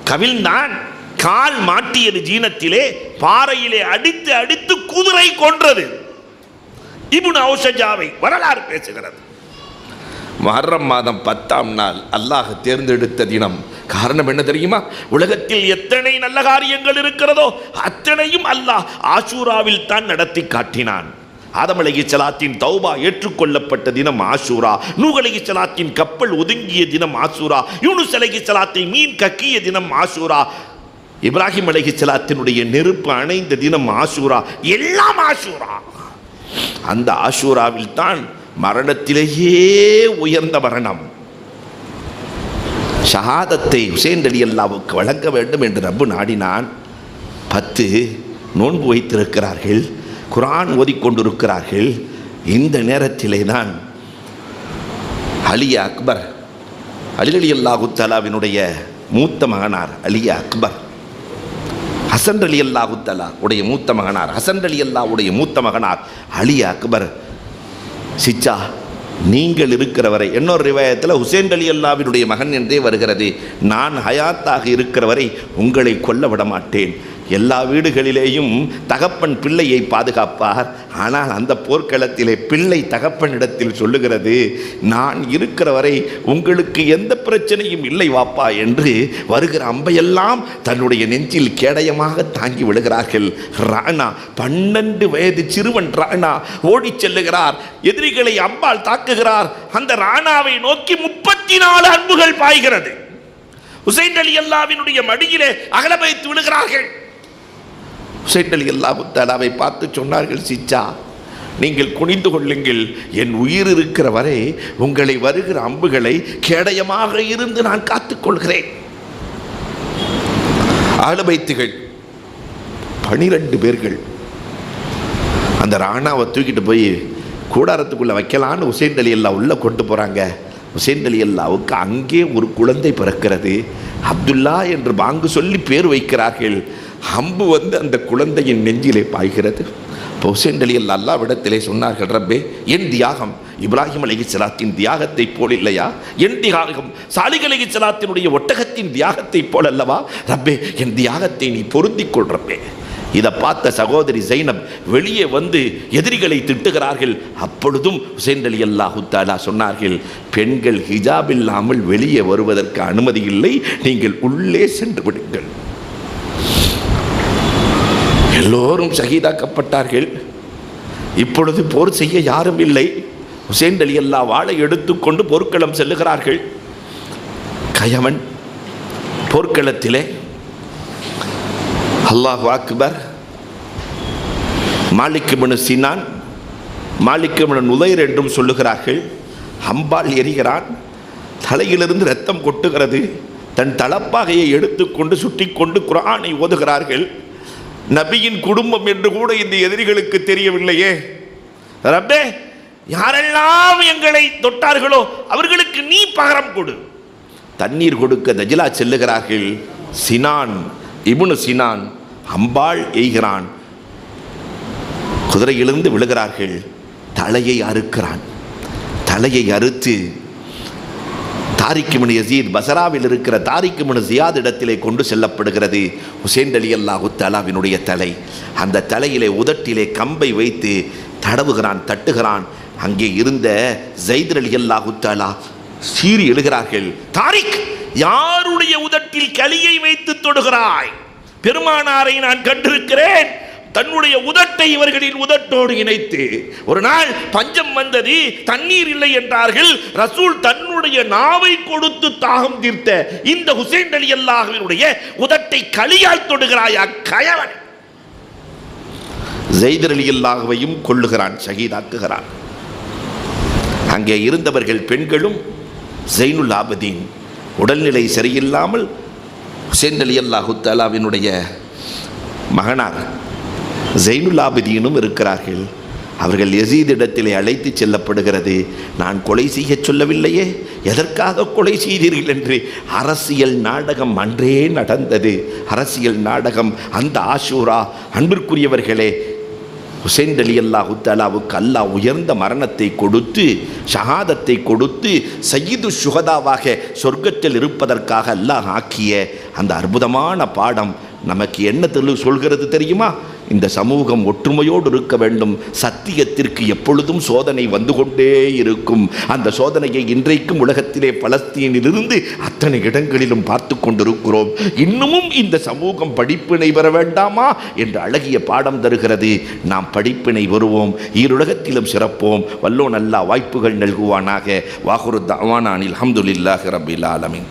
கவிழ்ந்தான், கால் மாட்டியது ஜீனத்திலே, பாறையிலே அடித்து அடித்து குதிரை கொன்றது. இப்னு ஔஷஜாவை வரலாறு பேசுகிறது. முஹர்ரம் மாதம் 10ஆம் நாள் அல்லாஹ் தேர்ந்தெடுத்த தினம். காரணம் என்ன தெரியுமா? உலகத்தில் எத்தனை நல்ல காரியங்கள் இருக்கிறதோ அத்தனையும் அல்லாஹ் ஆஷூராவில் தான் நடத்தி காட்டினான். ஆதம் அலைஹிஸ்ஸலாத்தின் தௌபா ஏற்றுக்கொள்ளப்பட்ட தினம் ஆஷூரா, நூஹ் அலைஹிஸ்ஸலாத்தின் கப்பல் ஒதுங்கிய தினம் ஆஷூரா, யூனுஸ் அலைஹிஸ்ஸலாத்தை மீன் கக்கிய தினம் ஆஷூரா, இப்ராஹிம் அலைஹிஸ்ஸலாத்தினுடைய நெருப்பு அணைந்த தினம் ஆஷூரா, எல்லாம் ஆஷூரா. அந்த ஆஷூராவில் தான் மரணத்திலேயே உயர்ந்த மரணம், ஷஹாதத்தை ஹுசைன் ரலியல்லாஹுவுக்கு வழங்க வேண்டும் என்று ரப்பு நாடினான். 10 நோன்பு வைத்திருக்கிறார்கள், குர்ஆன் ஓதிக்கொண்டிருக்கிறார்கள். இந்த நேரத்திலே தான் அலி அக்பர், அலி ரலியல்லாஹு தஆலாவினுடைய மூத்த மகனார் அலி அக்பர், ஹசன் ரலியல்லாஹு தஆலா உடைய மூத்த மகனார், ஹசன் ரலியல்லாஹுடைய மூத்த மகனார் அலி அக்பர், சிச்சா நீங்கள் இருக்கிற வரை, இன்னொரு ரிவாயத்தில் ஹுசைன் ரலியல்லாஹுவினுடைய மகன் என்றே வருகிறது, நான் ஹயாத்தாக இருக்கிற வரை உங்களை கொல்ல விட மாட்டேன். எல்லா வீடுகளிலேயும் தகப்பன் பிள்ளையை பாதுகாப்பார். ஆனால் அந்த போர்க்களத்திலே பிள்ளை தகப்பனிடத்தில் சொல்லுகிறது, நான் இருக்கிற வரை உங்களுக்கு எந்த பிரச்சனையும் இல்லை வாப்பா என்று வருகிற அம்பையெல்லாம் தன்னுடைய நெஞ்சில் கேடயமாக தாங்கி விடுகிறார்கள். ராணா 12 வயது சிறுவன் ராணா ஓடிச் செல்லுகிறார், எதிரிகளை அம்பால் தாக்குகிறார். அந்த ராணாவை நோக்கி 34 அம்புகள் பாய்கிறது. ஹுசைன் ரலியல்லாஹுவினுடைய மடியிலே அகல வைத்து விடுகிறார்கள். ஹுசைன் ரலியல்லாஹு தஆலாவை பார்த்து சொன்னார்கள், சிச்சா நீங்கள் குனிந்து கொள்ளுங்கள், என் உயிர் இருக்கிற வரை உங்களை வருகிற அம்புகளை கேடயமாக இருந்து நான் காத்துக்கொள்கிறேன். அஹ்ல பைத்துகள் 12 பேர்கள் அந்த ராணாவை தூக்கிட்டு போய் கூடாரத்துக்குள்ளே வைக்கலான்னு ஹுசைன் ரலியல்லாஹு உள்ளே கொண்டு போகிறாங்க. ஹுசைன் ரலியல்லாஹுவுக்கு அங்கே ஒரு குழந்தை பிறக்கிறது. அப்துல்லா என்று பாங்கு சொல்லி பேர் வைக்கிறார்கள். அம்பு வந்து அந்த குழந்தையின் நெஞ்சிலே பாய்கிறது. இப்போ ஹுசைன் ரலியல்லாஹு அல்லாஹ்விடத்திலே சொன்னார்கள், ரப்பே, என் தியாகம் இப்ராஹிம் அலைஹிஸ்ஸலாத்தின் தியாகத்தை போல் இல்லையா? என் தியாகம் சாலிஹ் அலைஹிஸ்ஸலாத்தினுடைய ஒட்டகத்தின் தியாகத்தை போல் அல்லவா? ரப்பே, என் தியாகத்தை நீ பொருந்திக்கொள் ரப்பே. இதை பார்த்த சகோதரி ஜைனப் வெளியே வந்து எதிரிகளை திட்டுகிறார்கள். அப்பொழுதும் ஹுசைன் ரலியல்லாஹு தஆலா சொன்னார்கள், பெண்கள் ஹிஜாப் இல்லாமல் வெளியே வருவதற்கு அனுமதி இல்லை, நீங்கள் உள்ளே சென்று விடுங்கள். எல்லோரும் ஷஹீதாக்கப்பட்டார்கள். இப்பொழுது போர் செய்ய யாரும் இல்லை. ஹுசைன் ரலியல்லாஹு வாளை எடுத்துக்கொண்டு போர்க்களம் செல்லுகிறார்கள். கயவன் போர்க்களத்திலே அல்லாஹ் அக்பர், மாலிக் இப்னு சினான் மாலிக் இப்னு நுதைர் என்றும் சொல்லுகிறார்கள். அம்பால் எரிகிறான், தலையிலிருந்து இரத்தம் கொட்டுகிறது. தன் தலப்பாகையை எடுத்துக்கொண்டு சுட்டிக்கொண்டு குர்ஆனை ஓதுகிறார்கள். நபியின் குடும்பம் என்று கூட இந்த எதிரிகளுக்கு தெரியவில்லையே. ரப்பே, யாரெல்லாம் எங்களை தொட்டார்களோ அவர்களுக்கு நீ பகரம் கொடு. தண்ணீர் கொடுக்க தஜ்லா செல்லுகிறார்கள். சினான் இப்னு சினான் அம்பாள் எய்கிறான். குதிரையிலிருந்து விழுகிறார்கள். தலையை அறுக்கிறான். தலையை அறுத்து தாரிக் இப்னு யஸீத், பஸராவில் இருக்கிற தாரிக் இப்னு ஜியாத் இடத்திலே கொண்டு செல்லப்படுகிறது. ஹுசைன் ரலியல்லாஹு தஆலாவினுடைய தலை. அந்த தலையிலே உதட்டிலே கம்பை வைத்து தடவுகிறான், தட்டுகிறான். அங்கே இருந்த ஸைத் ரலியல்லாஹு தஆலா சீறி எழுகிறார்கள். தாரிக், யாருடைய உதட்டில் களியை வைத்து தொடுகிறாய்? பெருமானாரை நான் கண்டிருக்கிறேன், தன்னுடைய உதட்டை இவர்களின் உதட்டோடு இணைத்து. ஒரு நாள் பஞ்சம் வந்தது, தண்ணீர் இல்லை என்றார்கள். ரசூல் தன்னுடைய நாவை கொடுத்து தாகம் தீர்த்த இந்த ஹுசைன் ரலியல்லாஹுவினுடைய உதட்டை களியால் தொடுகிறாயா கயவன்? ஸைத் ரலியல்லாஹுவையும் கொல்லுகிறான், ஷஹீதாக்குகிறான். அங்கே இருந்தவர்கள் பெண்களும் ஸைனுல் ஆபிதீன், உடல்நிலை சரியில்லாமல் ஹுசைன் ரலியல்லாஹு தஆலாவினுடைய மகனார் ஸைனுல் ஆபிதீனும் இருக்கிறார்கள். அவர்கள் யஸீத் இடத்திலே அழைத்து செல்லப்படுகிறது. நான் கொலை செய்ய சொல்லவில்லையே, எதற்காக கொலை செய்தீர்கள் என்று அரசியல் நாடகம் அன்றே நடந்தது. அரசியல் நாடகம் அந்த ஆஷூரா. அன்பிற்குரியவர்களே, ஹுசைன் ரலியல்லாஹு தஆலாவுக்கு அல்லாஹ் உயர்ந்த மரணத்தை கொடுத்து, ஷஹாதத்தை கொடுத்து, சய்யிது ஷுஹதாவாக சொர்க்கத்தில் இருப்பதற்காக அல்லாஹ் ஆக்கிய அந்த அற்புதமான பாடம் நமக்கு என்ன சொல்கிறது தெரியுமா? இந்த சமூகம் ஒற்றுமையோடு இருக்க வேண்டும். சத்தியத்திற்கு எப்பொழுதும் சோதனை வந்து கொண்டே இருக்கும். அந்த சோதனையை இன்றைக்கும் உலகத்திலே பலஸ்தீனிலிருந்து அத்தனை இடங்களிலும் பார்த்து கொண்டிருக்கிறோம். இன்னமும் இந்த சமூகம் படிப்பினை பெற வேண்டாமா என்று அழகிய பாடம் தருகிறது. நாம் படிப்பினை வருவோம், ஈருலகத்திலும் சிறப்போம். வல்லோன் அல்லாஹ் வாய்ப்புகள் நல்குவானாக. வாகுரு தஅவானா அனில் ஹம்துலில்லாஹி ரப்பில் ஆலமீன்.